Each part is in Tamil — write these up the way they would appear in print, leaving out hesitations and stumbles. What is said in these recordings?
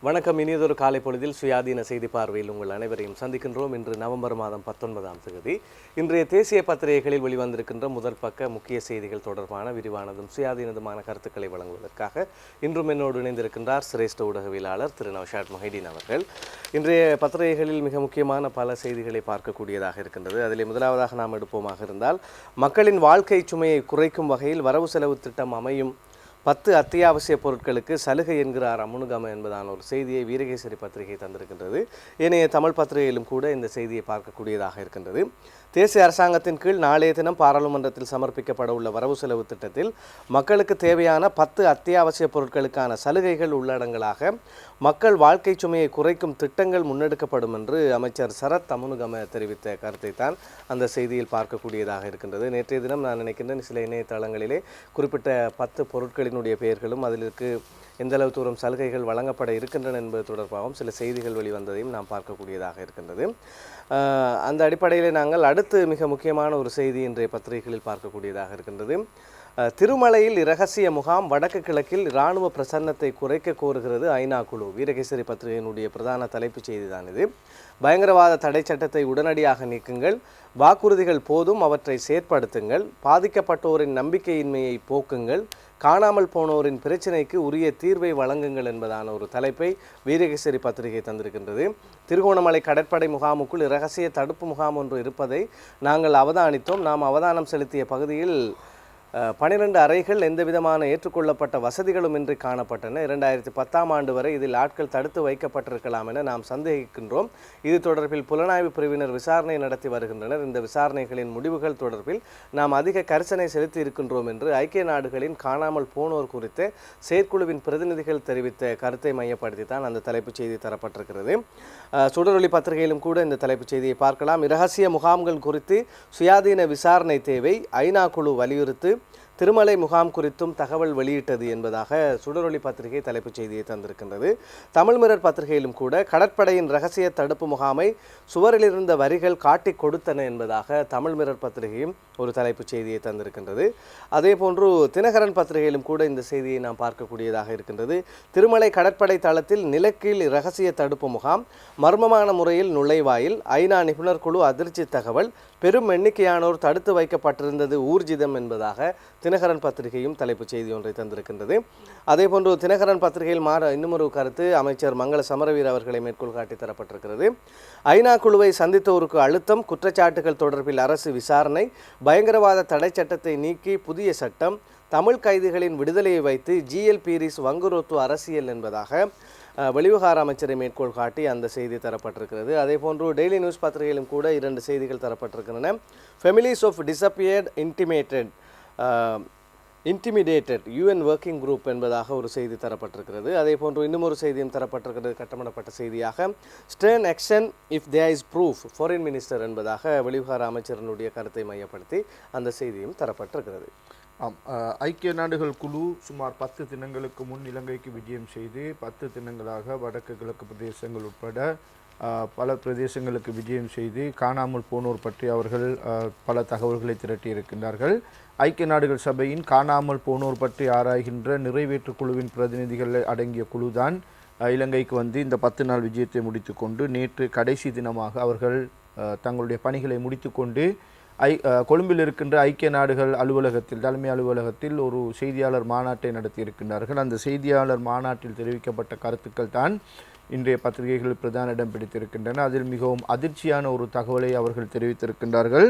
வணக்கம். இனியதொரு காலை பொழுதில் சுயாதீன செய்தி பார்வையில் உங்கள் அனைவரையும் சந்திக்கின்றோம். இன்று நவம்பர் மாதம் 19ஆம் தேதி. இன்றைய தேசிய பத்திரிகைகளில் வெளிவந்திருக்கின்ற முதல் பக்க முக்கிய செய்திகள் தொடர்பான விரிவானதும் சுயாதீனதுமான கருத்துக்களை வழங்குவதற்காக இன்றும் என்னோடு இணைந்திருக்கின்றார் சிரேஷ்ட ஊடகவியலாளர் திரு நௌஷாத் மொஹிதீன் அவர்கள். இன்றைய பத்திரிகைகளில் மிக முக்கியமான பல செய்திகளை பார்க்கக்கூடியதாக இருக்கின்றது. அதில் முதலாவதாக நாம் எடுப்போமாக இருந்தால், மக்களின் வாழ்க்கை சுமையை குறைக்கும் வகையில் வரவு செலவு திட்டம் அமையும், 10 அத்தியாவசிய பொருட்களுக்கு சலுகை என்கிறார் அமுனுகம என்பதான ஒரு செய்தியை வீரகேசரி பத்திரிகை தந்திருக்கின்றது. ஏனைய தமிழ் பத்திரிகையிலும் கூட இந்த செய்தியை பார்க்கக்கூடியதாக இருக்கின்றது. தேசிய அரசாங்கத்தின் கீழ் நாளைய தினம் பாராளுமன்றத்தில் சமர்ப்பிக்கப்பட உள்ள வரவு செலவு திட்டத்தில் மக்களுக்கு தேவையான 10 அத்தியாவசிய பொருட்களுக்கான சலுகைகள் உள்ளடங்கலாக மக்கள் வாழ்க்கை சுமையை குறைக்கும் திட்டங்கள் முன்னெடுக்கப்படும் என்று அமைச்சர் சரத் அமுனுகம தெரிவித்த கருத்தை தான் அந்த செய்தியில் பார்க்கக்கூடியதாக இருக்கின்றது. நேற்றைய தினம் நான் நினைக்கின்றேன் சில இணையதளங்களிலே குறிப்பிட்ட 10 பொருட்களினுடைய பெயர்களும் அதிலிருக்கு எந்தளவு தூரம் சலுகைகள் வழங்கப்பட இருக்கின்றன என்பது தொடர்பாகவும் சில செய்திகள் வெளிவந்ததையும் நாம் பார்க்கக்கூடியதாக இருக்கின்றது. அந்த அடிப்படையிலே நாங்கள் அடுத்து மிக முக்கியமான ஒரு செய்தி இன்றைய பத்திரிகைகளில் பார்க்கக்கூடியதாக இருக்கின்றது. திருமலையில் இரகசிய முகாம், வடக்கு கிழக்கில் இராணுவ பிரசன்னத்தை குறைக்க கோருகிறது ஐநா குழு. வீரகேசரி பத்திரிகையினுடைய பிரதான தலைப்புச் செய்தி தான் இது. பயங்கரவாத தடை சட்டத்தை உடனடியாக நீக்குங்கள், வாக்குறுதிகள் போதும், அவற்றை செயற்படுத்துங்கள், பாதிக்கப்பட்டோரின் நம்பிக்கையின்மையை போக்குங்கள், காணாமல் போனோரின் பிரச்சினைக்கு உரிய தீர்வை வழங்குங்கள் என்பதான ஒரு தலைப்பை வீரகேசரி பத்திரிகை தந்திருக்கின்றது. திருகோணமலை கடற்படை முகாமுக்குள் இரகசிய தடுப்பு முகாம் ஒன்று இருப்பதை நாங்கள் அவதானித்தோம். நாம் அவதானம் செலுத்திய பகுதியில் 12 அறைகள் எந்தவிதமான ஏற்றுக்கொள்ளப்பட்ட வசதிகளும் இன்றி காணப்பட்டன. 2010ஆம் ஆண்டு வரை இதில் ஆட்கள் தடுத்து வைக்கப்பட்டிருக்கலாம் என நாம் சந்தேகிக்கின்றோம். இது தொடர்பில் புலனாய்வு பிரிவினர் விசாரணை நடத்தி வருகின்றனர். இந்த விசாரணைகளின் முடிவுகள் தொடர்பில் நாம் அதிக கரிசனை செலுத்தி இருக்கின்றோம் என்று ஐக்கிய நாடுகளின் காணாமல் போனோர் குறித்த செயற்குழுவின் பிரதிநிதிகள் தெரிவித்த கருத்தை மையப்படுத்தி தான் அந்த தலைப்புச் செய்தி தரப்பட்டிருக்கிறது. சுடரொளி பத்திரிகையிலும் கூட இந்த தலைப்புச் செய்தியை பார்க்கலாம். இரகசிய முகாம்கள் குறித்து சுயாதீன விசாரணை தேவை, ஐநா குழு வலியுறுத்து, திருமலை முகாம் குறித்தும் தகவல் வெளியிட்டது என்பதாக சுடரொளி பத்திரிகை தலைப்புச் செய்தியை தந்திருக்கின்றது. தமிழ் மிரர் பத்திரிகையிலும் கூட கடற்படையின் இரகசிய தடுப்பு முகாமை சுவரில் இருந்த வரிகள் காட்டி கொடுத்தன என்பதாக தமிழ் மிரர் பத்திரிகையும் ஒரு தலைப்புச் செய்தியை தந்திருக்கின்றது. அதே போன்று தினகரன் பத்திரிகையிலும் கூட இந்த செய்தியை நாம் பார்க்கக்கூடியதாக இருக்கின்றது. திருமலை கடற்படை தளத்தில் நிலக்கீழ் இரகசிய தடுப்பு முகாம், மர்மமான முறையில் நுழைவாயில், ஐநா நிபுணர் குழு அதிர்ச்சி தகவல், பெரும் எண்ணிக்கையானோர் தடுத்து வைக்கப்பட்டிருந்தது ஊர்ஜிதம் என்பதாக தினகரன் பத்திரிகையும் தலைப்புச் செய்தி ஒன்றை தந்திருக்கின்றது. அதேபோன்று தினகரன் பத்திரிகையில் இன்னுமொரு கருத்து அமைச்சர் மங்கள சமரவீர அவர்களை மேற்கோள் காட்டி தரப்பட்டிருக்கிறது. ஐநா குழுவை சந்தித்தோருக்கு அழுத்தம், குற்றச்சாட்டுகள் தொடர்பில் அரசு விசாரணை, பயங்கரவாத தடை சட்டத்தை நீக்கி புதிய சட்டம், தமிழ் கைதிகளின் விடுதலையை வைத்து ஜிஎல் பீரிஸ் வங்குரோத்து அரசியல் என்பதாக வெளிவிவகார அமைச்சரை மேற்கோள் காட்டி அந்த செய்தி தரப்பட்டிருக்கிறது. அதே போன்று டெய்லி நியூஸ் பத்திரிகையிலும் கூட 2 செய்திகள் தரப்பட்டிருக்கின்றன. Families of disappeared intimidated UN working group என்பதாக ஒரு செய்தி தரப்பட்டிருக்கிறது. அதே போன்று இன்னும் ஒரு செய்தியும் தரப்பட்டிருக்கிறது. கட்டமிடப்பட்ட செய்தியாக stern action if there is proof foreign minister என்பதாக வெளிவிவகார அமைச்சரினுடைய கருத்தை மையப்படுத்தி அந்த செய்தியும் தரப்பட்டிருக்கிறது. ஐக்கிய நாடுகள் குழு சுமார் 10 தினங்களுக்கு முன் இலங்கைக்கு விஜயம் செய்து 10 தினங்களாக வடக்கு கிழக்கு பிரதேசங்கள் உட்பட பல பிரதேசங்களுக்கு விஜயம் செய்து காணாமல் போனோர் பற்றி அவர்கள் பல தகவல்களை திரட்டி இருக்கின்றார்கள். ஐக்கிய நாடுகள் சபையின் காணாமல் போனோர் பற்றி ஆராய்கின்ற நிறைவேற்று குழுவின் பிரதிநிதிகள் அடங்கிய குழுதான் இலங்கைக்கு வந்து இந்த 10 நாள் விஜயத்தை முடித்துக்கொண்டு நேற்று கடைசி தினமாக அவர்கள் தங்களுடைய பணிகளை முடித்துக்கொண்டு கொழும்பில் இருக்கின்ற ஐக்கிய நாடுகள் அலுவலகத்தில், தலைமை அலுவலகத்தில் ஒரு செய்தியாளர் மாநாட்டை நடத்தியிருக்கின்றார்கள். அந்த செய்தியாளர் மாநாட்டில் தெரிவிக்கப்பட்ட கருத்துக்கள் தான் இன்றைய பத்திரிகைகளில் பிரதான இடம் பிடித்திருக்கின்றன. அதில் மிகவும் அதிர்ச்சியான ஒரு தகவலை அவர்கள் தெரிவித்திருக்கின்றார்கள்.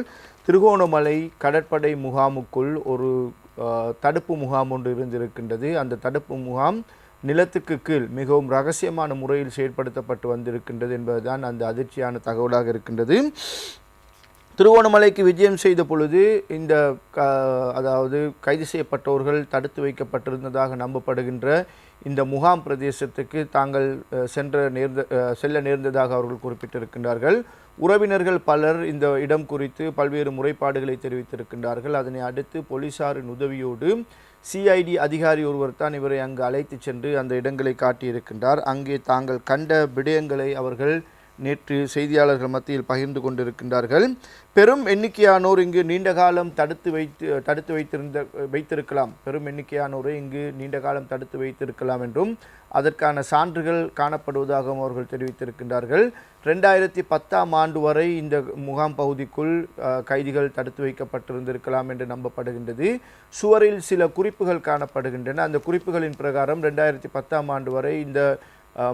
திருகோணமலை கடற்படை முகாமுக்குள் ஒரு தடுப்பு முகாம் ஒன்று இருந்திருக்கின்றது. அந்த தடுப்பு முகாம் நிலத்துக்கு கீழ் மிகவும் இரகசியமான முறையில் செயற்படுத்தப்பட்டு வந்திருக்கின்றது என்பதுதான் அந்த அதிர்ச்சியான தகவலாக இருக்கின்றது. திருகோணமலைக்கு விஜயம் செய்த பொழுது இந்த அதாவது கைது செய்யப்பட்டவர்கள் தடுத்து வைக்கப்பட்டிருந்ததாக நம்பப்படுகின்ற இந்த முகாம் பிரதேசத்துக்கு தாங்கள் செல்ல நேர்ந்ததாக அவர்கள் குறிப்பிட்டிருக்கின்றார்கள். உறவினர்கள் பலர் இந்த இடம் குறித்து பல்வேறு முறைப்பாடுகளை தெரிவித்திருக்கின்றார்கள். அதனை அடுத்து போலீசாரின் உதவியோடு சிஐடி அதிகாரி ஒருவர் தான் இவரை அங்கு அழைத்து சென்று அந்த இடங்களை காட்டியிருக்கின்றார். அங்கே தாங்கள் கண்ட விடயங்களை அவர்கள் நேற்று செய்தியாளர்கள் மத்தியில் பகிர்ந்து கொண்டிருக்கின்றார்கள். பெரும் எண்ணிக்கையானோர் இங்கு நீண்ட காலம் தடுத்து வைத்திருக்கலாம், பெரும் எண்ணிக்கையானோரை இங்கு நீண்ட காலம் தடுத்து வைத்திருக்கலாம் என்றும் அதற்கான சான்றுகள் காணப்படுவதாகவும் அவர்கள் தெரிவித்திருக்கின்றார்கள். 2010ஆம் ஆண்டு வரை இந்த முகாம் பகுதிக்குள் கைதிகள் தடுத்து வைக்கப்பட்டிருந்திருக்கலாம் என்று நம்பப்படுகின்றது. சுவரில் சில குறிப்புகள் காணப்படுகின்றன. அந்த குறிப்புகளின் பிரகாரம் 2010ஆம் ஆண்டு வரை இந்த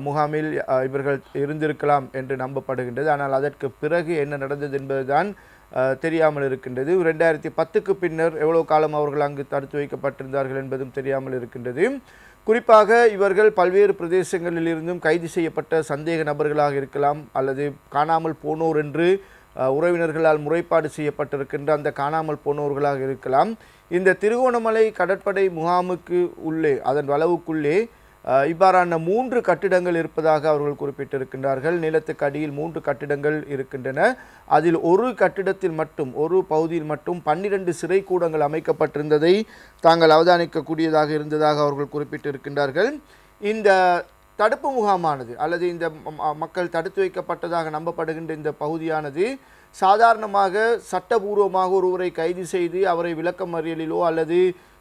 முகாமில் இவர்கள் இருந்திருக்கலாம் என்று நம்பப்படுகின்றது. ஆனால் அதற்கு பிறகு என்ன நடந்தது என்பதுதான் தெரியாமல் இருக்கின்றது. 2010க்கு பின்னர் எவ்வளவு காலம் அவர்கள் அங்கு தடுத்து வைக்கப்பட்டிருந்தார்கள் என்பதும் தெரியாமல் இருக்கின்றது. குறிப்பாக இவர்கள் பல்வேறு பிரதேசங்களில் இருந்தும் கைது செய்யப்பட்ட சந்தேக நபர்களாக இருக்கலாம், அல்லது காணாமல் போனோர் என்று உறவினர்களால் முறைப்பாடு செய்யப்பட்டிருக்கின்ற அந்த காணாமல் போனோர்களாக இருக்கலாம். இந்த திருகோணமலை கடற்படை முகாமுக்கு உள்ளே, அதன் வளவுக்குள்ளே இவ்வாறான 3 கட்டிடங்கள் இருப்பதாக அவர்கள் குறிப்பிட்டிருக்கின்றார்கள். நிலத்துக்கு அடியில் 3 கட்டிடங்கள் இருக்கின்றன. அதில் ஒரு கட்டிடத்தில் மட்டும், ஒரு பகுதியில் மட்டும் 12 சிறை கூடங்கள் அமைக்கப்பட்டிருந்ததை தாங்கள் அவதானிக்கக்கூடியதாக இருந்ததாக அவர்கள் குறிப்பிட்டிருக்கின்றார்கள். இந்த தடுப்பு முகாமானது, அல்லது இந்த மக்கள் தடுத்து வைக்கப்பட்டதாக நம்பப்படுகின்ற இந்த பகுதியானது சாதாரணமாக சட்டபூர்வமாக ஒருவரை கைது செய்து அவரை விளக்கமறியலிலோ அல்லது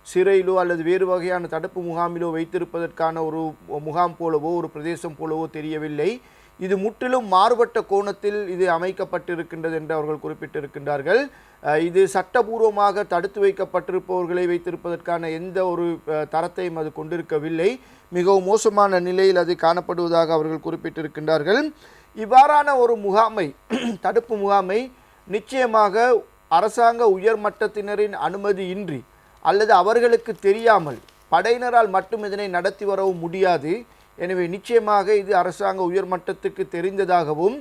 சிறையிலோ அல்லது வேறு வகையான தடுப்பு முகாமிலோ வைத்திருப்பதற்கான ஒரு முகாம் போலவோ ஒரு பிரதேசம் போலவோ தெரியவில்லை. இது முற்றிலும் மாறுபட்ட கோணத்தில் இது அமைக்கப்பட்டிருக்கின்றது என்று அவர்கள் குறிப்பிட்டிருக்கின்றார்கள். இது சட்டபூர்வமாக தடுத்து வைக்கப்பட்டிருப்பவர்களை வைத்திருப்பதற்கான எந்த ஒரு தரத்தையும் அது கொண்டிருக்கவில்லை. மிகவும் மோசமான நிலையில் அது காணப்படுவதாக அவர்கள் குறிப்பிட்டிருக்கின்றார்கள். இவ்வாறான ஒரு முகாமை, தடுப்பு முகாமை நிச்சயமாக அரசாங்க உயர்மட்டத்தினரின் அனுமதியின்றி அல்லது அவர்களுக்கு தெரியாமல் படையினரால் மட்டும் இதனை நடத்தி வரவும் முடியாது. எனவே நிச்சயமாக இது அரசாங்க உயர்மட்டத்துக்கு தெரிந்ததாகவும்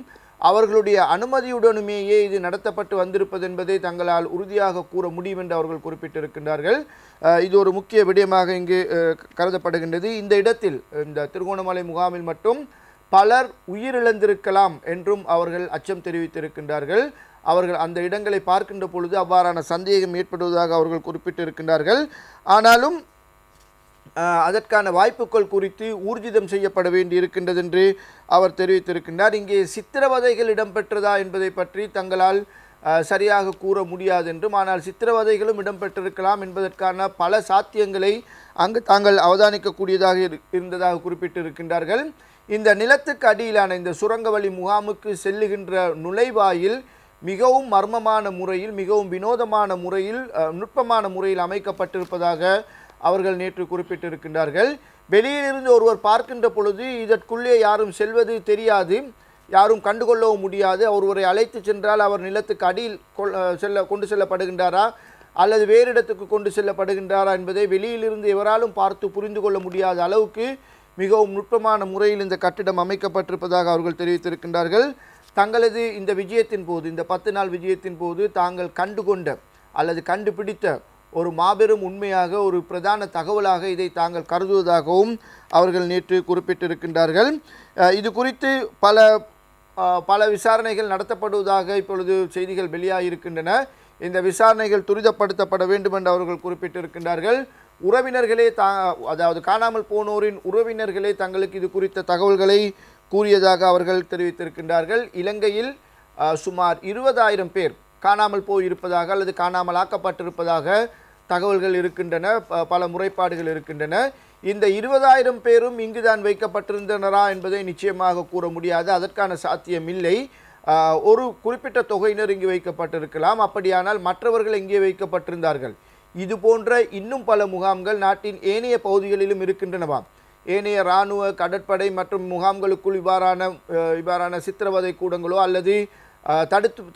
அவர்களுடைய அனுமதியுடனுமேயே இது நடத்தப்பட்டு வந்திருப்பது என்பதை தங்களால் உறுதியாக கூற முடியும் என்று அவர்கள் குறிப்பிட்டிருக்கின்றார்கள். இது ஒரு முக்கிய விடயமாக இங்கு கருதப்படுகின்றது. இந்த இடத்தில், இந்த திருகோணமலை முகாமில் மட்டும் பலர் உயிரிழந்திருக்கலாம் என்றும் அவர்கள் அச்சம் தெரிவித்திருக்கின்றார்கள். அவர்கள் அந்த இடங்களை பார்க்கின்ற பொழுது அவ்வாறான சந்தேகம் ஏற்படுவதாக அவர்கள் குறிப்பிட்டிருக்கின்றார்கள். ஆனாலும் அதற்கான வாய்ப்புகள் குறித்து ஊர்ஜிதம் செய்யப்பட வேண்டி இருக்கின்றது என்று அவர் தெரிவித்திருக்கின்றார். இங்கே சித்திரவதைகள் இடம்பெற்றதா என்பதை பற்றி தங்களால் சரியாக கூற முடியாது என்றும், ஆனால் சித்திரவதைகளும் இடம்பெற்றிருக்கலாம் என்பதற்கான பல சாத்தியங்களை அங்கு தாங்கள் அவதானிக்கக்கூடியதாக இருந்ததாக குறிப்பிட்டிருக்கின்றார்கள். இந்த நிலத்துக்கு அடியிலான இந்த சுரங்கவழி முகாமுக்கு செல்லுகின்ற நுழைவாயில் மிகவும் மர்மமான முறையில், மிகவும் வினோதமான முறையில், நுட்பமான முறையில் அமைக்கப்பட்டிருப்பதாக அவர்கள் நேற்று குறிப்பிட்டிருக்கின்றார்கள். வெளியிலிருந்து ஒருவர் பார்க்கின்ற பொழுது இதற்குள்ளே யாரும் செல்வது தெரியாது, யாரும் கண்டுகொள்ளவும் முடியாது. ஒருவரை அழைத்து சென்றால் அவர் நிலத்துக்கு அடியில் கொண்டு செல்லப்படுகின்றாரா அல்லது வேறு இடத்துக்கு கொண்டு செல்லப்படுகின்றாரா என்பதை வெளியிலிருந்து எவராலும் பார்த்து புரிந்து கொள்ள முடியாத அளவுக்கு மிகவும் நுட்பமான முறையில் இந்த கட்டிடம் அமைக்கப்பட்டிருப்பதாக அவர்கள் தெரிவித்திருக்கின்றார்கள். தங்களது இந்த விஜயத்தின் போது, இந்த 10 நாள் விஜயத்தின் போது தாங்கள் கண்டுகொண்ட அல்லது கண்டுபிடித்த ஒரு மாபெரும் உண்மையாக, ஒரு பிரதான தகவலாக இதை தாங்கள் கருதுவதாகவும் அவர்கள் நேற்று குறிப்பிட்டிருக்கின்றார்கள். இது குறித்து பல விசாரணைகள் நடத்தப்படுவதாக இப்பொழுது செய்திகள் வெளியாகியிருக்கின்றன. இந்த விசாரணைகள் துரிதப்படுத்தப்பட வேண்டும் என்று அவர்கள் குறிப்பிட்டிருக்கின்றார்கள். உறவினர்களே அதாவது காணாமல் போனோரின் உறவினர்களே தங்களுக்கு இது குறித்த தகவல்களை கூறியதாக அவர்கள் தெரிவித்திருக்கின்றார்கள். இலங்கையில் சுமார் 20,000 பேர் காணாமல் போயிருப்பதாக அல்லது காணாமல் ஆக்கப்பட்டிருப்பதாக தகவல்கள் இருக்கின்றன, பல முறைப்பாடுகள் இருக்கின்றன. இந்த 20,000 பேரும் இங்குதான் வைக்கப்பட்டிருந்தனரா என்பதை நிச்சயமாக கூற முடியாது, அதற்கான சாத்தியம் இல்லை. ஒரு குறிப்பிட்ட தொகையினர் இங்கு வைக்கப்பட்டிருக்கலாம். அப்படியானால் மற்றவர்கள் எங்கே வைக்கப்பட்டிருந்தார்கள்? இது போன்ற இன்னும் பல முகாம்கள் நாட்டின் ஏனைய பகுதிகளிலும் இருக்கின்றனவாம். ஏனைய இராணுவ, கடற்படை மற்றும் முகாம்களுக்குள் இவ்வாறான சித்திரவதை கூடங்களோ அல்லது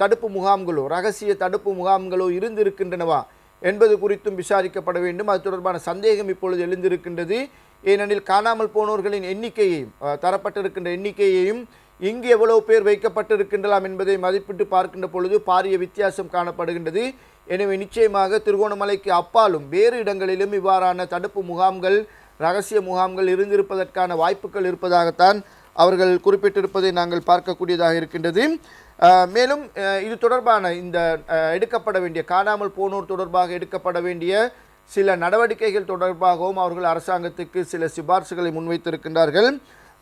தடுப்பு முகாம்களோ, ரகசிய தடுப்பு முகாம்களோ இருந்திருக்கின்றனவா என்பது குறித்தும் விசாரிக்கப்பட வேண்டும். அது தொடர்பான சந்தேகம் இப்பொழுது எழுந்திருக்கின்றது. ஏனெனில் காணாமல் போனோர்களின் எண்ணிக்கையையும், தரப்பட்டிருக்கின்ற எண்ணிக்கையையும், இங்கு எவ்வளவு பேர் வைக்கப்பட்டிருக்கின்றலாம் என்பதை மதிப்பிட்டு பார்க்கின்ற பொழுது பாரிய வித்தியாசம் காணப்படுகின்றது. எனவே நிச்சயமாக திருகோணமலைக்கு அப்பாலும் வேறு இடங்களிலும் இவ்வாறான தடுப்பு முகாம்கள், இரகசிய முகாம்கள் இருந்திருப்பதற்கான வாய்ப்புகள் இருப்பதாகத்தான் அவர்கள் குறிப்பிட்டிருப்பதை நாங்கள் பார்க்கக்கூடியதாக இருக்கின்றது. மேலும் இது தொடர்பான இந்த எடுக்கப்பட வேண்டிய காணாமல் போனோர் தொடர்பாக எடுக்கப்பட வேண்டிய சில நடவடிக்கைகள் தொடர்பாகவும் அவர்கள் அரசாங்கத்துக்கு சில சிபார்சுகளை முன்வைத்திருக்கின்றார்கள்.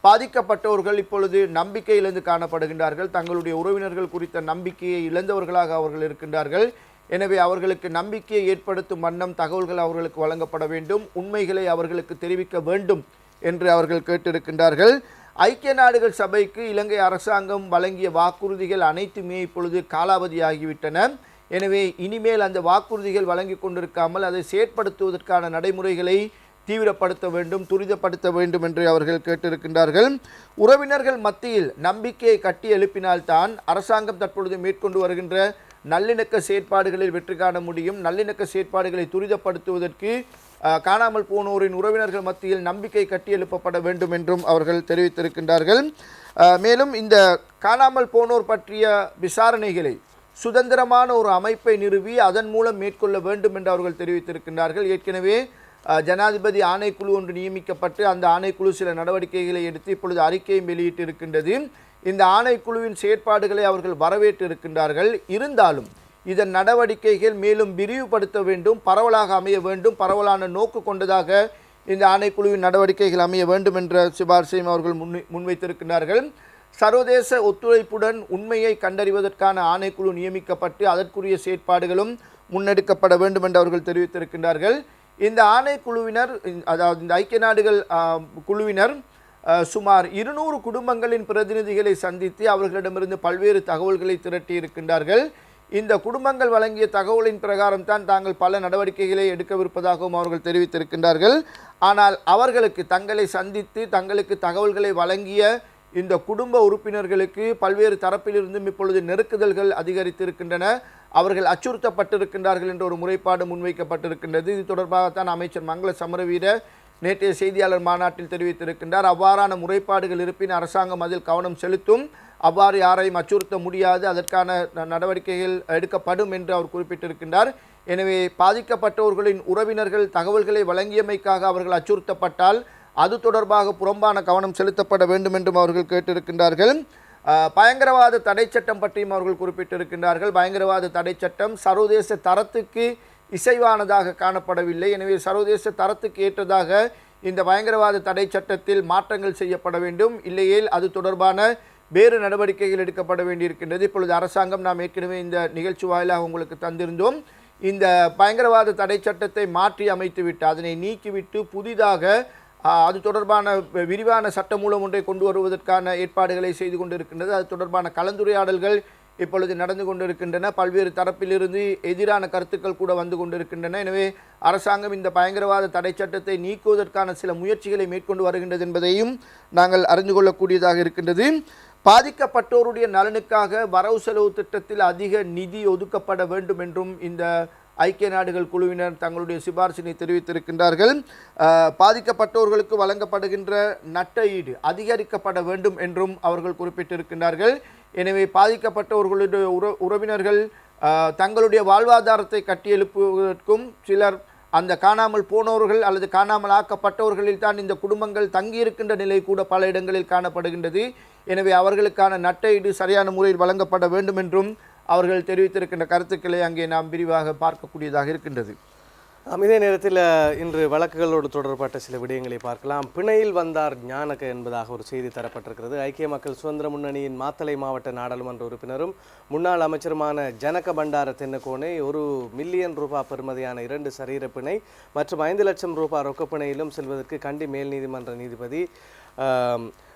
பாதிக்கப்பட்டவர்கள் இப்பொழுது நம்பிக்கையிலிருந்து காணப்படுகின்றார்கள். தங்களுடைய உறவினர்கள் குறித்த நம்பிக்கையை இழந்தவர்களாக அவர்கள் இருக்கின்றார்கள். எனவே அவர்களுக்கு நம்பிக்கையை ஏற்படுத்தும் வண்ணம் தகவல்கள் அவர்களுக்கு வழங்கப்பட வேண்டும், உண்மைகளை அவர்களுக்கு தெரிவிக்க வேண்டும் என்று அவர்கள் கேட்டிருக்கின்றார்கள். ஐக்கிய நாடுகள் சபைக்கு இலங்கை அரசாங்கம் வழங்கிய வாக்குறுதிகள் அனைத்துமே இப்பொழுது காலாவதியாகிவிட்டன. எனவே இனிமேல் அந்த வாக்குறுதிகள் வழங்கி கொண்டிருக்காமல் அதை செயற்படுத்துவதற்கான நடைமுறைகளை தீவிரப்படுத்த வேண்டும், துரிதப்படுத்த வேண்டும் என்று அவர்கள் கேட்டிருக்கின்றார்கள். உறவினர்கள் மத்தியில் நம்பிக்கையை கட்டி எழுப்பினால்தான் அரசாங்கம் தற்பொழுது மேற்கொண்டு வருகின்ற நல்லிணக்க செயற்பாடுகளில் வெற்றி காண முடியும். நல்லிணக்க செயற்பாடுகளை துரிதப்படுத்துவதற்கு காணாமல் போனோரின் உறவினர்கள் மத்தியில் நம்பிக்கை கட்டி எழுப்பப்பட வேண்டும் என்றும் அவர்கள் தெரிவித்திருக்கின்றார்கள். மேலும் இந்த காணாமல் போனோர் பற்றிய விசாரணைகளை சுதந்திரமான ஒரு அமைப்பை நிறுவி அதன் மூலம் மேற்கொள்ள வேண்டும் என்று அவர்கள் தெரிவித்திருக்கின்றார்கள். ஏற்கனவே ஜனாதிபதி ஆணைக்குழு ஒன்று நியமிக்கப்பட்டு அந்த ஆணைக்குழு சில நடவடிக்கைகளை எடுத்து இப்பொழுது அறிக்கையும் வெளியிட்டிருக்கின்றது. இந்த ஆணைக்குழுவின் செயற்பாடுகளை அவர்கள் வரவேற்றிருக்கின்றார்கள். இருந்தாலும் இதன் நடவடிக்கைகள் மேலும் விரிவுபடுத்த வேண்டும், பரவலாக அமைய வேண்டும், பரவலான நோக்கு கொண்டதாக இந்த ஆணைக்குழுவின் நடவடிக்கைகள் அமைய வேண்டும் என்ற சிபாரிசையும் அவர்கள் முன்வைத்திருக்கிறார்கள். சர்வதேச ஒத்துழைப்புடன் உண்மையை கண்டறிவதற்கான ஆணைக்குழு நியமிக்கப்பட்டு அதற்குரிய செயற்பாடுகளும் முன்னெடுக்கப்பட வேண்டும் என்று அவர்கள் தெரிவித்திருக்கின்றார்கள். இந்த ஆணைக்குழுவினர், அதாவது இந்த ஐக்கிய நாடுகள் குழுவினர் சுமார் 200 குடும்பங்களின் பிரதிநிதிகளை சந்தித்து அவர்களிடமிருந்து பல்வேறு தகவல்களை திரட்டி இருக்கின்றார்கள். இந்த குடும்பங்கள் வழங்கிய தகவலின் பிரகாரம் தான் தாங்கள் பல நடவடிக்கைகளை எடுக்கவிருப்பதாகவும் அவர்கள் தெரிவித்திருக்கின்றார்கள். ஆனால் அவர்களுக்கு தங்களை சந்தித்து தங்களுக்கு தகவல்களை வழங்கிய இந்த குடும்ப உறுப்பினர்களுக்கு பல்வேறு தரப்பிலிருந்தும் இப்பொழுது நெருக்குதல்கள் அதிகரித்திருக்கின்றன. அவர்கள் அச்சுறுத்தப்பட்டிருக்கின்றார்கள் என்ற ஒரு முறைப்பாடு முன்வைக்கப்பட்டிருக்கின்றது. இது தொடர்பாகத்தான் அமைச்சர் மங்கள சமரவீர நேற்றைய செய்தியாளர் மாநாட்டில் தெரிவித்திருக்கின்றார். அவ்வாறான முறைப்பாடுகள் இருப்பின் அரசாங்கம் அதில் கவனம் செலுத்தும், அவ்வாறு யாரையும் அச்சுறுத்த முடியாது, அதற்கான நடவடிக்கைகள் எடுக்கப்படும் என்று அவர் குறிப்பிட்டிருக்கின்றார். எனவே பாதிக்கப்பட்டவர்களின் உறவினர்கள் தகவல்களை வழங்கியமைக்காக அவர்கள் அச்சுறுத்தப்பட்டால் அது தொடர்பாக புறம்பான கவனம் செலுத்தப்பட வேண்டும் என்றும் அவர்கள் கேட்டிருக்கின்றார்கள். பயங்கரவாத தடை சட்டம் பற்றியும் அவர்கள் குறிப்பிட்டிருக்கின்றார்கள். பயங்கரவாத தடை சட்டம் சர்வதேச தரத்துக்கு இசைவானதாக காணப்படவில்லை. எனவே சர்வதேச தரத்துக்கு ஏற்றதாக இந்த பயங்கரவாத தடை சட்டத்தில் மாற்றங்கள் செய்யப்பட வேண்டும், இல்லையேல் அது தொடர்பான வேறு நடவடிக்கைகள் எடுக்கப்பட வேண்டியிருக்கின்றது. இப்பொழுது அரசாங்கம், நாம் ஏற்கனவே இந்த நிகழ்ச்சி வாயிலாக உங்களுக்கு தந்திருந்தோம், இந்த பயங்கரவாத தடை சட்டத்தை மாற்றி அமைத்துவிட்டு அதனை நீக்கிவிட்டு புதிதாக அது தொடர்பான விரிவான சட்டமூலம் ஒன்றை கொண்டு வருவதற்கான ஏற்பாடுகளை செய்து கொண்டிருக்கின்றது. அது தொடர்பான கலந்துரையாடல்கள் இப்பொழுது நடந்து கொண்டிருக்கின்றன. பல்வேறு தரப்பிலிருந்து எதிரான கருத்துக்கள் கூட வந்து கொண்டிருக்கின்றன. எனவே அரசாங்கம் இந்த பயங்கரவாத தடை சட்டத்தை நீக்குவதற்கான சில முயற்சிகளை மேற்கொண்டு வருகின்றது என்பதையும் நாங்கள் அறிந்து கொள்ளக்கூடியதாக இருக்கின்றது. பாதிக்கப்பட்டோருடைய நலனுக்காக வரவு செலவு திட்டத்தில் அதிக நிதி ஒதுக்கப்பட வேண்டும் என்றும் இந்த ஐக்கிய நாடுகள் குழுவினர் தங்களுடைய சிபாரிசினை தெரிவித்திருக்கின்றார்கள். பாதிக்கப்பட்டோர்களுக்கு வழங்கப்படுகின்ற நட்ட ஈடு அதிகரிக்கப்பட வேண்டும் என்றும் அவர்கள் குறிப்பிட்டிருக்கின்றார்கள். எனவே பாதிக்கப்பட்டவர்களுடைய உறவினர்கள் தங்களுடைய வாழ்வாதாரத்தை கட்டியெழுப்புவதற்கும் சிலர் அந்த காணாமல் போனவர்கள் அல்லது காணாமல் ஆக்கப்பட்டவர்களில் தான் இந்த குடும்பங்கள் தங்கியிருக்கின்ற நிலை கூட பல இடங்களில் காணப்படுகின்றது. எனவே அவர்களுக்கான நட்ட ஈடு சரியான முறையில் வழங்கப்பட வேண்டும் என்றும் அவர்கள் தெரிவித்திருக்கின்ற கருத்துக்களை அங்கே நாம் விரிவாக பார்க்கக்கூடியதாக இருக்கின்றது. இதே நேரத்தில் இன்று வழக்குகளோடு தொடர்பட்ட சில விடயங்களை பார்க்கலாம். பிணையில் வந்தார் ஞானக என்பதாக ஒரு செய்தி தரப்பட்டிருக்கிறது. ஐக்கிய மக்கள் சுதந்திர முன்னணியின் மாத்தளை மாவட்ட நாடாளுமன்ற உறுப்பினரும் முன்னாள் அமைச்சருமான ஜனக பண்டார தென்னகோனை $1 மில்லியன் பெறுமதியான 2 சரீர பிணை மற்றும் 5 லட்சம் ரூபாய் ரொக்கப்பிணையிலும் செல்வதற்கு கண்டி மேல் நீதிமன்ற நீதிபதி